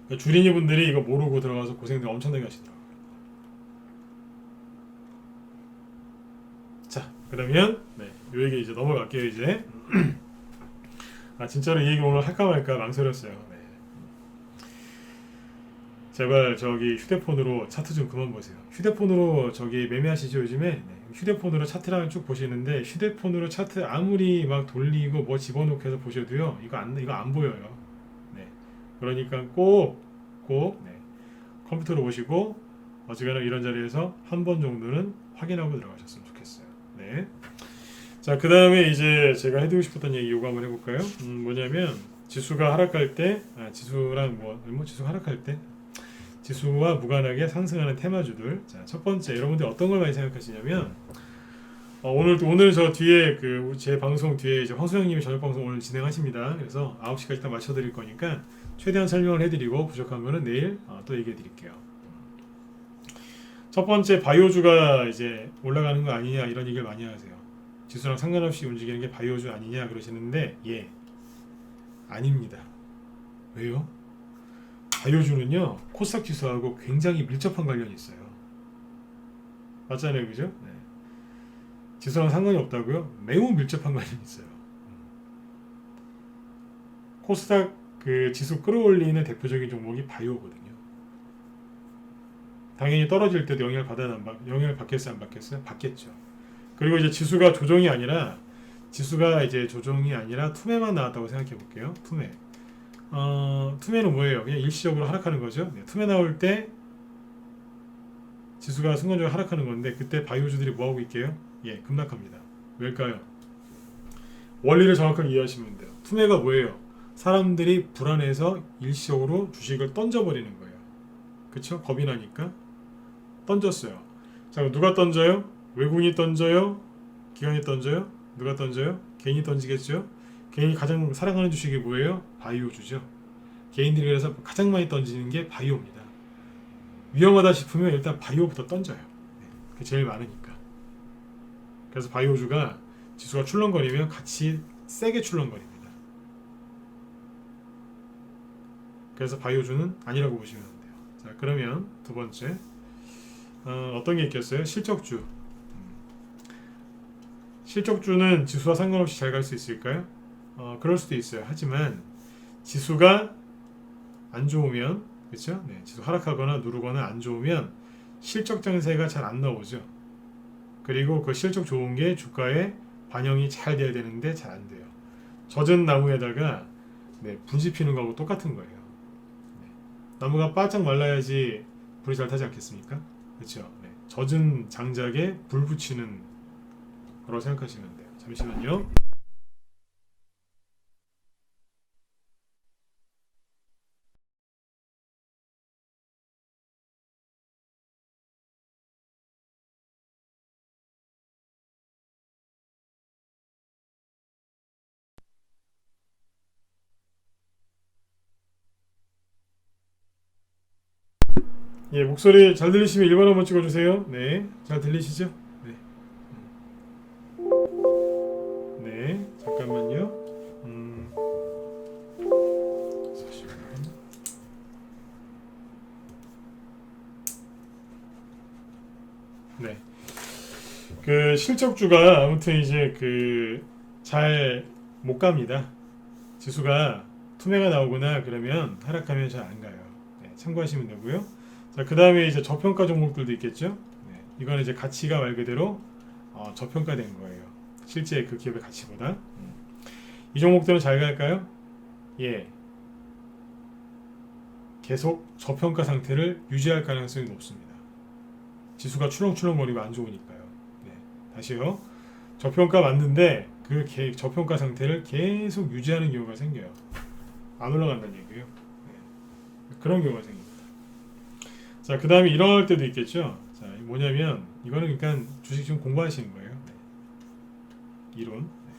그러니까 주린이 분들이 이거 모르고 들어가서 고생들 엄청나게 하시더라고요. 자, 그러면 네, 요 얘기 이제 넘어갈게요. 이제 아 진짜로 이 얘기 오늘 할까 말까 망설였어요. 네. 제발 저기 휴대폰으로 차트 좀 그만 보세요. 휴대폰으로 저기 매매하시죠 요즘에? 네. 휴대폰으로 차트랑 쭉 보시는데 휴대폰으로 차트 아무리 막 돌리고 뭐 집어넣고 해서 보셔도요 이거 안 보여요. 네. 그러니까 꼭 네. 컴퓨터로 보시고 어지간하 이런 자리에서 한 번 정도는 확인하고 들어가셨으면 좋겠어요. 네. 자, 그 다음에 이제 제가 해드리고 싶었던 얘기 요거 한번 해볼까요? 뭐냐면 지수가 하락할 때, 지수랑 지수 하락할 때, 지수와 무관하게 상승하는 테마주들. 자, 첫 번째 여러분들 어떤 걸 많이 생각하시냐면 오늘 저 뒤에 그 제 방송 뒤에 이제 황소영님이 저녁 방송 오늘 진행하십니다. 그래서 9시까지 다 맞춰드릴 거니까 최대한 설명을 해드리고 부족한 거는 내일 또 얘기해드릴게요. 첫 번째 바이오주가 이제 올라가는 거 아니냐 이런 얘기를 많이 하세요. 지수랑 상관없이 움직이는 게 바이오주 아니냐 그러시는데 예, 아닙니다. 왜요? 바이오주는요 코스닥 지수하고 굉장히 밀접한 관련이 있어요. 맞잖아요, 그죠? 네. 지수랑 상관이 없다고요? 매우 밀접한 관련이 있어요. 코스닥 그 지수 끌어올리는 대표적인 종목이 바이오거든요. 당연히 떨어질 때도 영향을 받겠어요, 안 받겠어요? 받겠죠. 그리고 이제 지수가 조정이 아니라 투매만 나왔다고 생각해 볼게요. 투매. 투매는 뭐예요? 그냥 일시적으로 하락하는 거죠. 네, 투매 나올 때 지수가 순간적으로 하락하는 건데 그때 바이오주들이 뭐 하고 있게요? 예, 급락합니다. 왜일까요? 원리를 정확하게 이해하시면 돼요. 투매가 뭐예요? 사람들이 불안해서 일시적으로 주식을 던져버리는 거예요. 그쵸? 겁이 나니까 던졌어요. 자, 누가 던져요? 외국인이 던져요? 기관이 던져요? 누가 던져요? 개인이 던지겠죠? 개인이 가장 사랑하는 주식이 뭐예요? 바이오주죠. 개인들이 그래서 가장 많이 던지는 게 바이오입니다. 위험하다 싶으면 일단 바이오부터 던져요. 네, 그게 제일 많으니까. 그래서 바이오주가 지수가 출렁거리면 같이 세게 출렁거립니다. 그래서 바이오주는 아니라고 보시면 돼요. 자, 그러면 두 번째 어떤 게 있겠어요? 실적주. 실적주는 지수와 상관없이 잘 갈 수 있을까요? 그럴 수도 있어요. 하지만 지수가 안 좋으면, 그렇죠? 네, 지수 하락하거나 누르거나 안 좋으면 실적 장세가 잘 안 나오죠. 그리고 그 실적 좋은 게 주가에 반영이 잘 돼야 되는데 잘 안 돼요. 젖은 나무에다가 네, 분지 피는 거하고 똑같은 거예요. 네, 나무가 바짝 말라야지 불이 잘 타지 않겠습니까? 그렇죠? 네, 젖은 장작에 불 붙이는 거라고 생각하시면 돼요. 잠시만요. 예, 목소리 잘 들리시면 1번 한번 찍어주세요. 네, 잘 들리시죠? 네, 네, 잠깐만요. 잠시만요. 네, 그 실적주가 아무튼 이제 그 잘 못 갑니다. 지수가 투매가 나오거나 그러면 하락하면 잘 안 가요. 네, 참고하시면 되고요. 자, 그 다음에 이제 저평가 종목들도 있겠죠. 네, 이거는 이제 가치가 말 그대로 저평가된 거예요. 실제 그 기업의 가치보다. 이 종목들은 잘 갈까요? 예, 계속 저평가 상태를 유지할 가능성이 높습니다. 지수가 출렁출렁거리고 안 좋으니까요. 네, 다시요. 저평가 맞는데 그 저평가 상태를 계속 유지하는 경우가 생겨요. 안 올라간다는 얘기예요. 네, 그런 경우가 생깁니다. 자, 그 다음에 이럴 때도 있겠죠. 자, 뭐냐면 이거는 그러니까 주식 좀 공부하시는 거예요. 네. 이론. 네.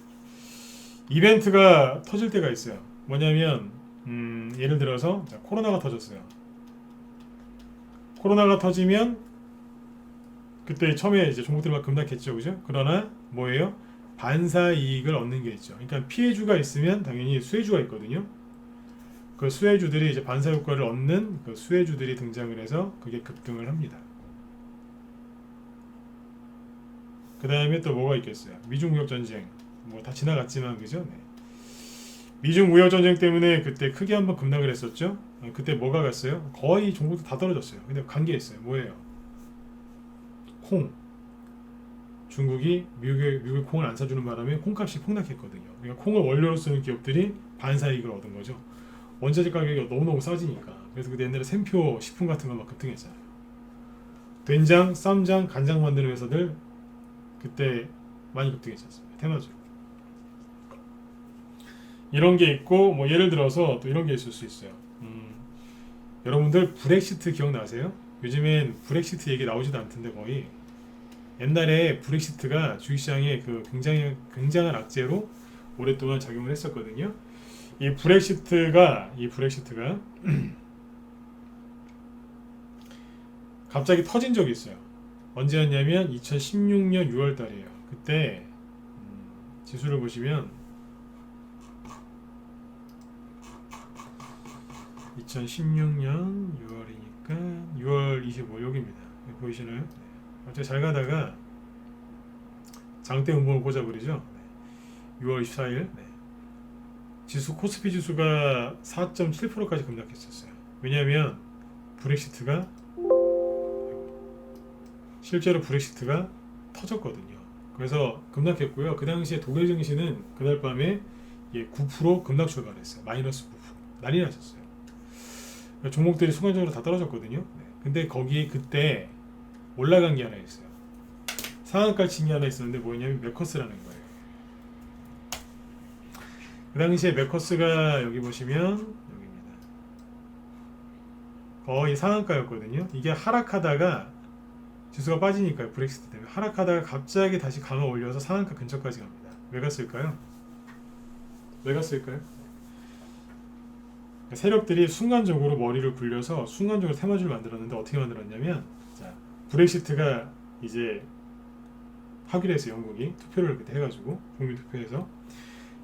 이벤트가 터질 때가 있어요. 뭐냐면 예를 들어서 자, 코로나가 터졌어요. 코로나가 터지면 그때 처음에 이제 종목들이 막 급락했죠, 그죠? 그러나 뭐예요? 반사 이익을 얻는 게 있죠. 그러니까 피해주가 있으면 당연히 수혜주가 있거든요. 그 수혜주들이 이제 반사 효과를 얻는 그 수혜주들이 등장을 해서 그게 급등을 합니다. 그 다음에 또 뭐가 있겠어요? 미중 무역 전쟁 뭐 다 지나갔지만 그죠? 네. 미중 무역 전쟁 때문에 그때 크게 한번 급락을 했었죠. 그때 뭐가 갔어요? 거의 종목도 다 떨어졌어요. 근데 간 게 있어요. 뭐예요? 콩. 중국이 미국의 콩을 안 사주는 바람에 콩값이 폭락했거든요. 그러니까 콩을 원료로 쓰는 기업들이 반사이익을 얻은 거죠. 원자재 가격이 너무너무 싸지니까. 그래서 그때 옛날에 샘표 식품 같은 거 막 급등했잖아요. 된장, 쌈장, 간장 만드는 회사들 그때 많이 급등했지 않습니까? 테마주로. 이런 게 있고 뭐 예를 들어서 또 이런 게 있을 수 있어요. 여러분들 브렉시트 기억나세요? 요즘엔 브렉시트 얘기 나오지도 않던데 거의. 옛날에 브렉시트가 주식시장에 그 굉장한 악재로 오랫동안 작용을 했었거든요. 이 브렉시트가 갑자기 터진 적이 있어요. 언제였냐면 2016년 6월 달이에요. 그때 지수를 보시면 2016년 6월이니까 6월 25 여기입니다. 보이시나요? 갑자기 잘 가다가 장대 음봉을 꽂아버리죠. 네. 6월 24일 지수 코스피 지수가 4.7%까지 급락했었어요. 왜냐하면 브렉시트가 실제로 브렉시트가 터졌거든요. 그래서 급락했고요. 그 당시에 독일 증시는 그날 밤에 9% 급락 출발했어요. 마이너스 9%. 난리 났었어요. 종목들이 순간적으로 다 떨어졌거든요. 네. 근데 거기 그때 올라간 게 하나 있어요. 상한가 친 게 하나 있었는데 뭐냐면 메커스라는 거예요. 그 당시에 메커스가 여기 보시면 여기입니다. 거의 상한가였거든요. 이게 하락하다가 지수가 빠지니까요. 브렉시트 때문에 하락하다가 갑자기 다시 강화 올려서 상한가 근처까지 갑니다. 왜 갔을까요? 왜 갔을까요? 세력들이 순간적으로 머리를 굴려서 순간적으로 테마주를 만들었는데 어떻게 만들었냐면 자, 브렉시트가 이제 하기로 했어요. 영국이 투표를 그때 해가지고 국민 투표해서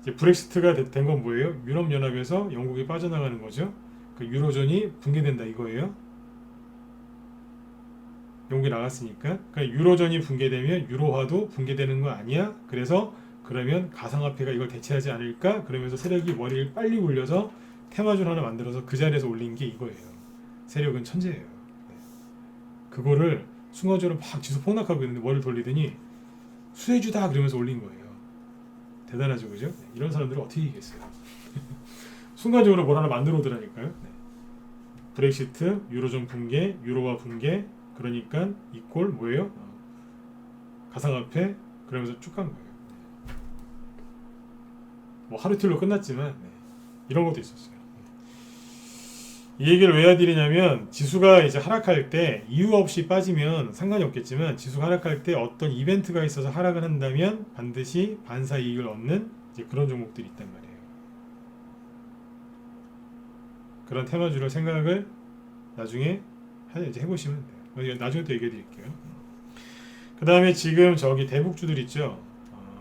이제 브렉시트가 된 건 뭐예요? 유럽연합에서 영국이 빠져나가는 거죠. 그 유로존이 붕괴된다 이거예요. 영국이 나갔으니까 그러니까 유로존이 붕괴되면 유로화도 붕괴되는 거 아니야? 그래서 그러면 가상화폐가 이걸 대체하지 않을까? 그러면서 세력이 머리를 빨리 굴려서 테마주를 하나 만들어서 그 자리에서 올린 게 이거예요. 세력은 천재예요. 네. 그거를 순간적으로 막 지수 폭락하고 있는데 머리를 돌리더니 수혜주다 그러면서 올린 거예요. 대단하죠, 그죠? 네. 이런 사람들은 어떻게 이기겠어요? 순간적으로 뭘 하나 만들어 오더라니까요. 네. 브렉시트, 유로존 붕괴, 유로화 붕괴, 그러니까 이꼴 뭐예요? 가상화폐 그러면서 쭉 간 거예요. 네. 뭐 하루 이틀로 끝났지만 네. 이런 것도 있었어요. 이 얘기를 왜 해드리냐면 지수가 이제 하락할 때 이유 없이 빠지면 상관이 없겠지만 지수가 하락할 때 어떤 이벤트가 있어서 하락을 한다면 반드시 반사 이익을 얻는 이제 그런 종목들이 있단 말이에요. 그런 테마주를 생각을 나중에 이제 해보시면 돼요. 나중에 또 얘기해 드릴게요. 그 다음에 지금 저기 대북주들 있죠.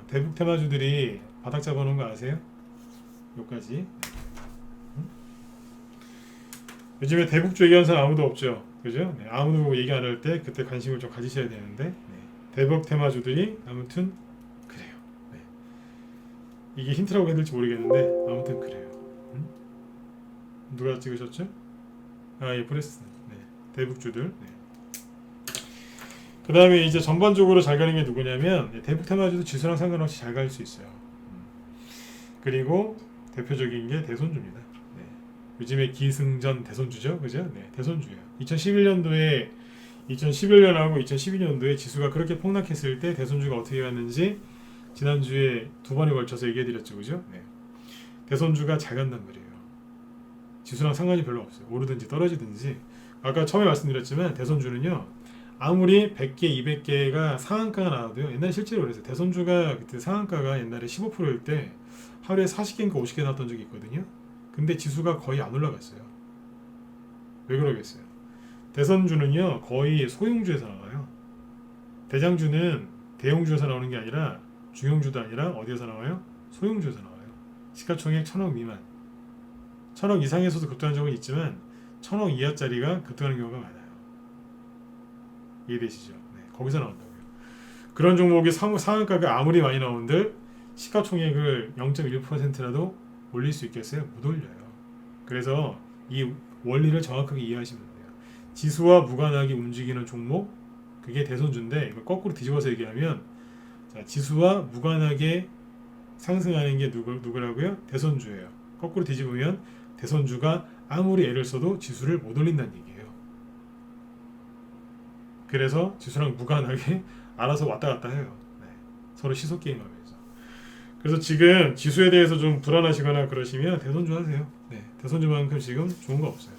대북 테마주들이 바닥 잡아놓은 거 아세요? 여기까지. 요즘에 대북주 얘기하는 사람 아무도 없죠. 그죠? 네, 아무도 얘기 안 할 때 그때 관심을 좀 가지셔야 되는데 네, 대북 테마주들이 아무튼 그래요. 네. 이게 힌트라고 해야 될지 모르겠는데 아무튼 그래요. 누가 찍으셨죠? 예, 브레스. 네, 대북주들. 네. 그 다음에 이제 전반적으로 잘 가는 게 누구냐면 네, 대북 테마주도 지수랑 상관없이 잘 갈 수 있어요. 그리고 대표적인 게 대손주입니다. 요즘에 기승전 대손주죠, 그죠? 네, 대손주예요. 2011년도에 2011년하고 2012년도에 지수가 그렇게 폭락했을 때 대손주가 어떻게 갔는지 지난주에 두 번에 걸쳐서 얘기해드렸죠, 그죠? 네. 대손주가 잘 간단 말이에요. 지수랑 상관이 별로 없어요. 오르든지 떨어지든지. 아까 처음에 말씀드렸지만 대손주는요, 아무리 100개, 200개가 상한가가 나와도요, 옛날에 실제로 그랬어요. 대손주가 그때 상한가가 옛날에 15%일 때 하루에 40개인가 50개 나왔던 적이 있거든요. 근데 지수가 거의 안 올라갔어요. 왜 그러겠어요? 대선주는요 거의 소형주에서 나와요. 대장주는 대형주에서 나오는 게 아니라 중형주도 아니라 어디에서 나와요? 소형주에서 나와요. 시가총액 1000억 미만. 1000억 이상에서도 급등한 적은 있지만 1000억 이하짜리가 급등하는 경우가 많아요. 이해되시죠? 네, 거기서 나온다고요. 그런 종목이 상한가가 아무리 많이 나온들 시가총액을 0.1%라도 올릴 수 있겠어요? 못 올려요. 그래서 이 원리를 정확하게 이해하시면 돼요. 지수와 무관하게 움직이는 종목, 그게 대손주인데 이걸 거꾸로 뒤집어서 얘기하면 자, 지수와 무관하게 상승하는 게 누구라고요? 대손주예요. 거꾸로 뒤집으면 대손주가 아무리 애를 써도 지수를 못 올린다는 얘기예요. 그래서 지수랑 무관하게 알아서 왔다 갔다 해요. 네. 서로 시소 게임하면서. 그래서 지금 지수에 대해서 좀 불안하시거나 그러시면 대손주 하세요. 네, 대손주만큼 지금 좋은 거 없어요.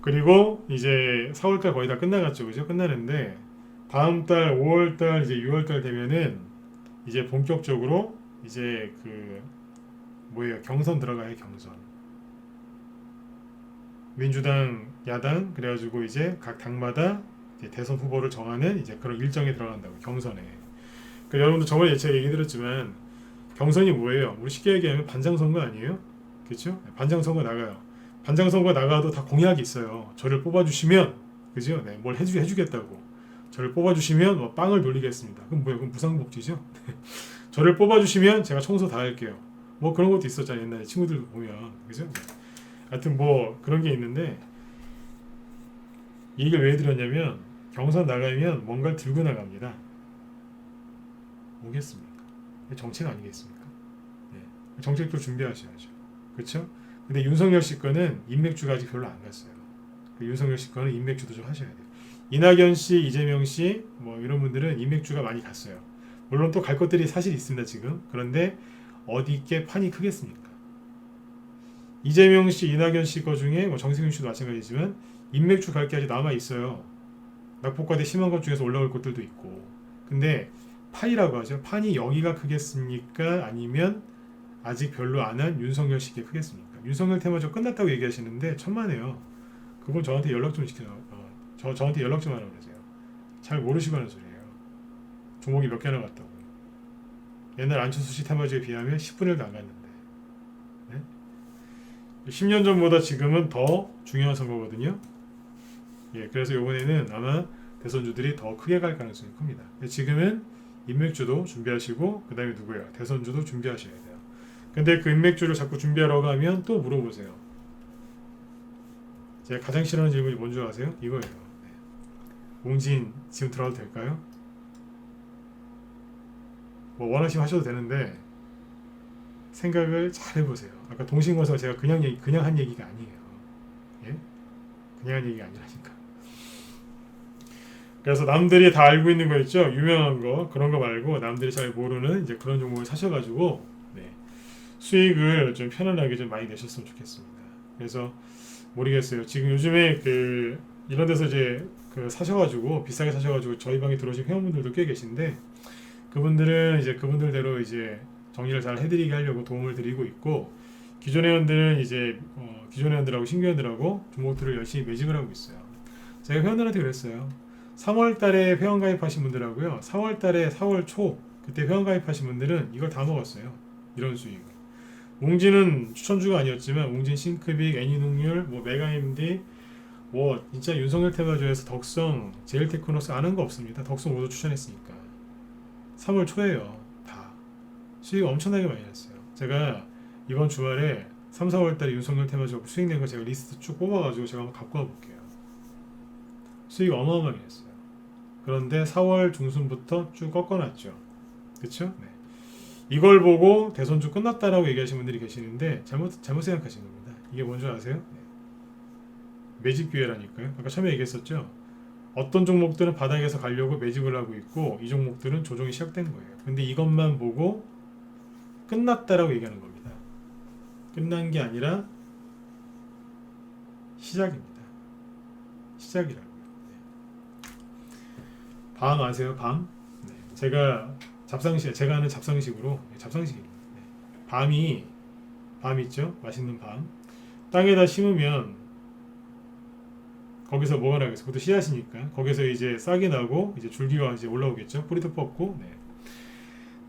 그리고 이제 4월달 거의 다 끝나갔죠, 그죠? 끝나는데 다음 달 5월달 이제 6월달 되면은 이제 본격적으로 이제 그 뭐예요? 경선 들어가요, 경선. 민주당, 야당 그래가지고 이제 각 당마다 이제 대선 후보를 정하는 이제 그런 일정에 들어간다고 경선에. 그러니까 여러분도 저번에 제가 얘기 드렸지만 경선이 뭐예요? 우리 쉽게 얘기하면 반장선거 아니에요? 그렇죠? 반장선거 나가요. 반장선거 나가도 다 공약이 있어요. 저를 뽑아주시면 그죠? 네, 뭘 해주겠다고. 저를 뽑아주시면 뭐 빵을 돌리겠습니다. 그럼 뭐야? 그럼 무상복지죠? 저를 뽑아주시면 제가 청소 다 할게요. 뭐 그런 것도 있었잖아요. 옛날에 친구들 보면. 그죠? 하여튼 뭐 그런 게 있는데 이 얘기를 왜 드렸냐면 경선 나가면 뭔가를 들고 나갑니다. 오겠습니까? 정책 아니겠습니까? 네. 정책도 준비하셔야죠. 그렇죠? 근데 윤석열 씨 거는 인맥주가 아직 별로 안 갔어요. 그 윤석열 씨 거는 인맥주도 좀 하셔야 돼요. 이낙연 씨, 이재명 씨, 뭐 이런 분들은 인맥주가 많이 갔어요. 물론 또 갈 것들이 사실 있습니다 지금. 그런데 어디 있게 판이 크겠습니까? 이재명 씨, 이낙연 씨 거 중에 뭐 정세균 씨도 마찬가지지만 인맥주 갈 게 아직 남아 있어요. 낙폭과대 심한 것 중에서 올라올 것들도 있고. 근데 파이라고 하죠. 판이 여기가 크겠습니까? 아니면 아직 별로 안 한 윤석열 씨게 크겠습니까? 윤석열 테마저 끝났다고 얘기하시는데 천만에요. 그건 저한테 연락 좀 저한테 연락 좀 하라고 그러세요. 잘 모르시고 하는 소리예요. 종목이 몇 개나 갔다고. 옛날 안철수 씨 테마주에 비하면 10분의 1도 안 갔는데. 네? 10년 전보다 지금은 더 중요한 선거거든요. 예, 그래서 이번에는 아마 대선주들이 더 크게 갈 가능성이 큽니다. 지금은 인맥주도 준비하시고 그 다음에 누구예요? 대선주도 준비하셔야 돼요. 근데 그 인맥주를 자꾸 준비하라고 하면 또 물어보세요. 제가 가장 싫어하는 질문이 뭔지 아세요? 이거예요. 네. 웅진 지금 들어가도 될까요? 뭐 원하시면 하셔도 되는데 생각을 잘 해보세요. 아까 동신거서 제가 그냥 한 얘기가 아니에요. 예? 그냥 한 얘기가 아니라니까. 그래서 남들이 다 알고 있는 거 있죠? 유명한 거 그런 거 말고 남들이 잘 모르는 이제 그런 종목을 사셔가지고 네. 수익을 좀 편안하게 좀 많이 내셨으면 좋겠습니다. 그래서 모르겠어요. 지금 요즘에 그 이런 데서 이제 그 사셔가지고 비싸게 사셔가지고 저희 방에 들어오신 회원분들도 꽤 계신데 그분들은 이제 그분들대로 이제 정리를 잘 해드리게 하려고 도움을 드리고 있고 기존 회원들은 이제 기존 회원들하고 신규 회원들하고 종목들을 열심히 매집을 하고 있어요. 제가 회원들한테 그랬어요. 3월달에 회원 가입하신 분들하고요. 4월달에 4월 초 그때 회원 가입하신 분들은 이걸 다 먹었어요. 이런 수익을. 웅진은 추천주가 아니었지만 웅진 싱크빅, 애니능률, 뭐 메가MD, 뭐 진짜 윤석열 테마주에서 덕성, 제일테크노스 아는 거 없습니다. 덕성 모두 추천했으니까. 3월 초에요. 다. 수익 엄청나게 많이 났어요. 제가 이번 주말에 3, 4월달에 윤석열 테마주 수익 낸 거 제가 리스트 쭉 뽑아가지고 제가 한번 갖고 와볼게요. 수익 어마어마하게 했어요. 그런데 4월 중순부터 쭉 꺾어놨죠. 그쵸? 네. 이걸 보고 대선주 끝났다라고 얘기하시는 분들이 계시는데 잘못 생각하신 겁니다. 이게 뭔지 아세요? 네. 매집 기회라니까요. 아까 처음에 얘기했었죠. 어떤 종목들은 바닥에서 가려고 매집을 하고 있고 이 종목들은 조정이 시작된 거예요. 근데 이것만 보고 끝났다라고 얘기하는 겁니다. 끝난 게 아니라 시작입니다. 시작이라고요. 네. 밤 아세요? 밤? 네. 제가 아는 잡상식으로 잡상식입니다. 네. 밤 있죠? 맛있는 밤. 땅에다 심으면 거기서 뭐가 나겠어요? 그것도 씨앗이니까 거기서 이제 싹이 나고 이제 줄기가 이제 올라오겠죠? 뿌리도 뻗고. 네.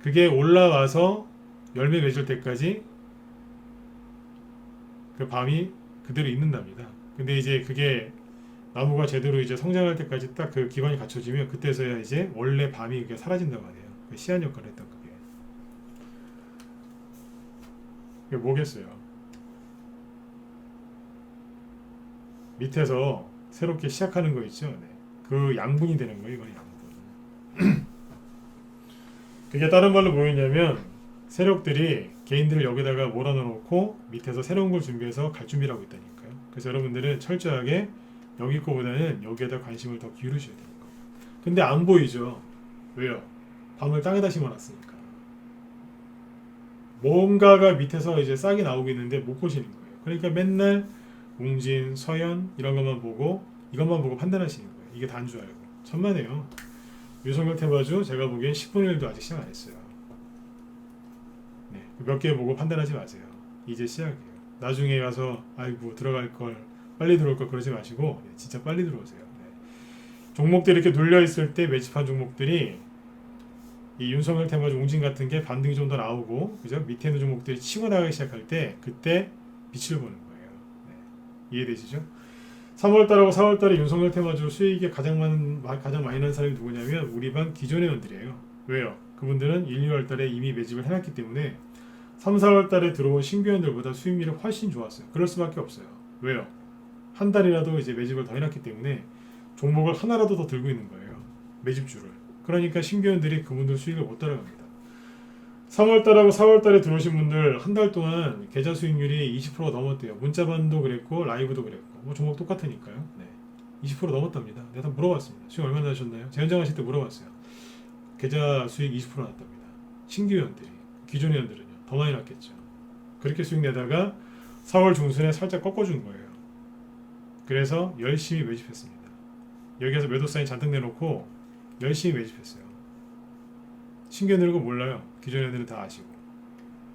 그게 올라와서 열매 맺을 때까지 그 밤이 그대로 있는답니다. 근데 이제 그게 나무가 제대로 이제 성장할 때까지 딱 그 기반이 갖춰지면 그때서야 이제 원래 밤이 그게 사라진다고 하네요. 그 씨앗 역할을 했던 그게 뭐겠어요? 밑에서 새롭게 시작하는 거 있죠? 네. 그 양분이 되는 거예요. 이건 양분. 그게 다른 말로 뭐였냐면 세력들이 개인들을 여기다가 몰아넣어놓고 밑에서 새로운 걸 준비해서 갈 준비를 하고 있다니까요. 그래서 여러분들은 철저하게 여기 거보다는 여기에다 관심을 더 기울이셔야 되는 거예요. 근데 안 보이죠? 왜요? 밤을 땅에다 심어놨으니까. 뭔가가 밑에서 이제 싹이 나오고 있는데 못 보시는 거예요. 그러니까 맨날 웅진, 서현 이런 것만 보고 이것만 보고 판단하시는 거예요. 이게 다인 줄 알고. 천만에요. 윤석열 테마주 제가 보기엔 10분의 1도 아직 시작 안 했어요. 네, 몇 개 보고 판단하지 마세요. 이제 시작이에요. 나중에 가서 아이고 들어갈 걸 빨리 들어올 걸 그러지 마시고 네, 진짜 빨리 들어오세요. 네. 종목들이 이렇게 눌려 있을 때 매집한 종목들이 이 윤석열 테마주 웅진 같은 게 반등이 좀 더 나오고 그죠? 밑에 있는 종목들이 치고 나가기 시작할 때 그때 빛을 보는 거예요. 네. 이해되시죠? 3월달하고 4월달에 윤석열 테마주 수익이 가장 많이 난 사람이 누구냐면 우리 반 기존 회원들이에요. 왜요? 그분들은 1, 2월달에 이미 매집을 해놨기 때문에 3, 4월달에 들어온 신규 회원들보다 수익률이 훨씬 좋았어요. 그럴 수밖에 없어요. 왜요? 한 달이라도 이제 매집을 더 해놨기 때문에 종목을 하나라도 더 들고 있는 거예요. 매집주를. 그러니까 신규 회원들이 그분들 수익을 못 따라갑니다. 3월달하고 4월달에 들어오신 분들 한 달 동안 계좌 수익률이 20%가 넘었대요. 문자반도 그랬고 라이브도 그랬고 뭐 종목 똑같으니까요. 네. 20% 넘었답니다. 내가 다 물어봤습니다. 수익 얼마나 하셨나요? 재연장하실 때 물어봤어요. 계좌 수익 20% 났답니다. 신규 회원들이. 기존 회원들은요. 더 많이 났겠죠. 그렇게 수익 내다가 4월 중순에 살짝 꺾어준 거예요. 그래서 열심히 매집했습니다. 여기에서 매도 사인 잔뜩 내놓고 열심히 매집했어요. 신규 회원들은 그거 몰라요. 기존 회원들은 다 아시고.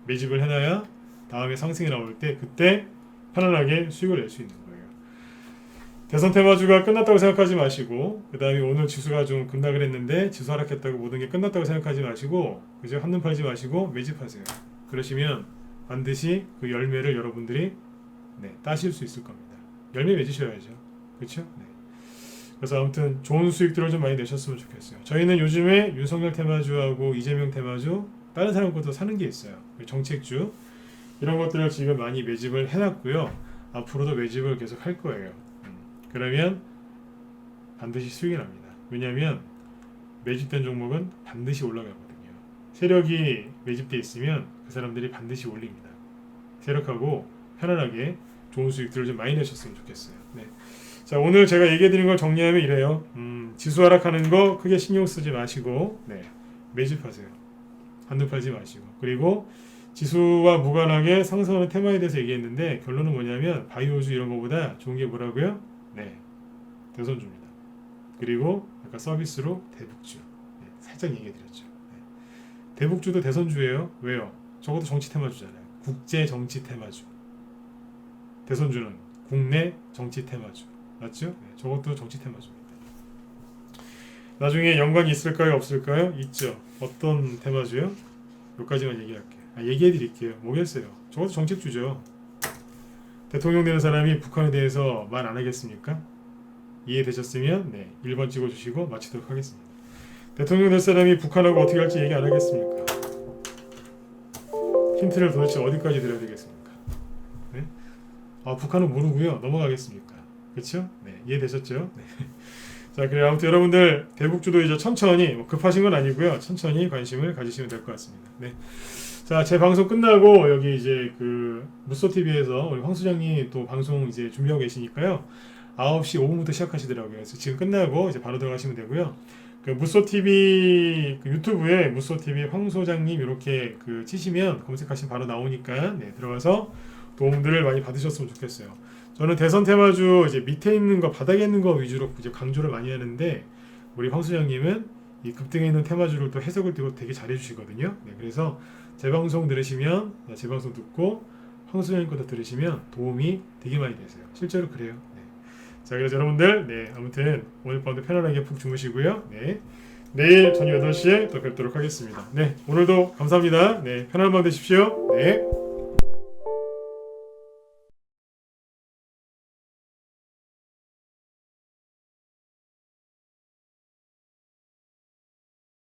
매집을 해놔야 다음에 상승이 나올 때 그때 편안하게 수익을 낼 수 있는 거예요. 대선 테마주가 끝났다고 생각하지 마시고 그 다음에 오늘 지수가 좀 급락을 했는데 지수 하락했다고 모든 게 끝났다고 생각하지 마시고 그저 한눈 팔지 마시고 매집하세요. 그러시면 반드시 그 열매를 여러분들이 따실 수 있을 겁니다. 열매 맺으셔야죠. 그렇죠? 네. 그래서 아무튼 좋은 수익들을 좀 많이 내셨으면 좋겠어요. 저희는 요즘에 윤석열 테마주하고 이재명 테마주 다른 사람 것도 사는 게 있어요. 정책주 이런 것들을 지금 많이 매집을 해놨고요. 앞으로도 매집을 계속 할 거예요. 그러면 반드시 수익이 납니다. 왜냐하면 매집된 종목은 반드시 올라가거든요. 세력이 매집돼 있으면 그 사람들이 반드시 올립니다. 세력하고 편안하게 좋은 수익들을 좀 많이 내셨으면 좋겠어요. 네. 자, 오늘 제가 얘기해드린 걸 정리하면 이래요. 지수 하락하는 거 크게 신경 쓰지 마시고 매집하세요. 한눈 팔지 마시고. 그리고 지수와 무관하게 상승하는 테마에 대해서 얘기했는데 결론은 뭐냐면 바이오주 이런 거보다 좋은 게 뭐라고요? 대선주입니다. 그리고 아까 서비스로 대북주 살짝 얘기해드렸죠. 대북주도 대선주예요. 왜요? 적어도 정치 테마주잖아요. 국제 정치 테마주. 대선주는 국내 정치 테마주. 맞죠? 저것도 정치 테마주입니다. 나중에 연관이 있을까요? 없을까요? 있죠. 어떤 테마주요? 몇 가지만 얘기할게요. 얘기해드릴게요. 뭐겠어요? 저것도 정책주죠. 대통령 되는 사람이 북한에 대해서 말 안 하겠습니까? 이해되셨으면 1번 찍어주시고 마치도록 하겠습니다. 대통령 될 사람이 북한하고 어떻게 할지 얘기 안 하겠습니까? 힌트를 도대체 어디까지 드려야 되겠습니까? 북한은 모르고요. 넘어가겠습니까? 그렇죠? 이해되셨죠? 자, 그래 아무튼 여러분들 대북주도 이제 천천히 급하신 건 아니고요. 천천히 관심을 가지시면 될 것 같습니다. 자, 제 방송 끝나고 여기 이제 그 무쏘 TV에서 우리 황 수장님 또 방송 이제 준비하고 계시니까요. 9시 5분부터 시작하시더라고요. 그래서 지금 끝나고 이제 바로 들어가시면 되고요. 그 무쏘 TV 그 유튜브에 무쏘 TV 황 소장님 이렇게 그 치시면 검색하시면 바로 나오니까 들어가서 도움들을 많이 받으셨으면 좋겠어요. 저는 대선 테마주 이제 밑에 있는 거 바닥에 있는 거 위주로 이제 강조를 많이 하는데 우리 황 소장님은 이 급등에 있는 테마주를 또 해석을 또 되게 잘해 주시거든요. 그래서 제 방송 들으시면 제 방송 듣고 황 소장님 것도 들으시면 도움이 되게 많이 되세요. 실제로 그래요. 자, 그래서 여러분들 아무튼 오늘 밤도 편안하게 푹 주무시고요. 내일 저녁 8시에 또 뵙도록 하겠습니다. 오늘도 감사합니다. 편안한 밤 되십시오.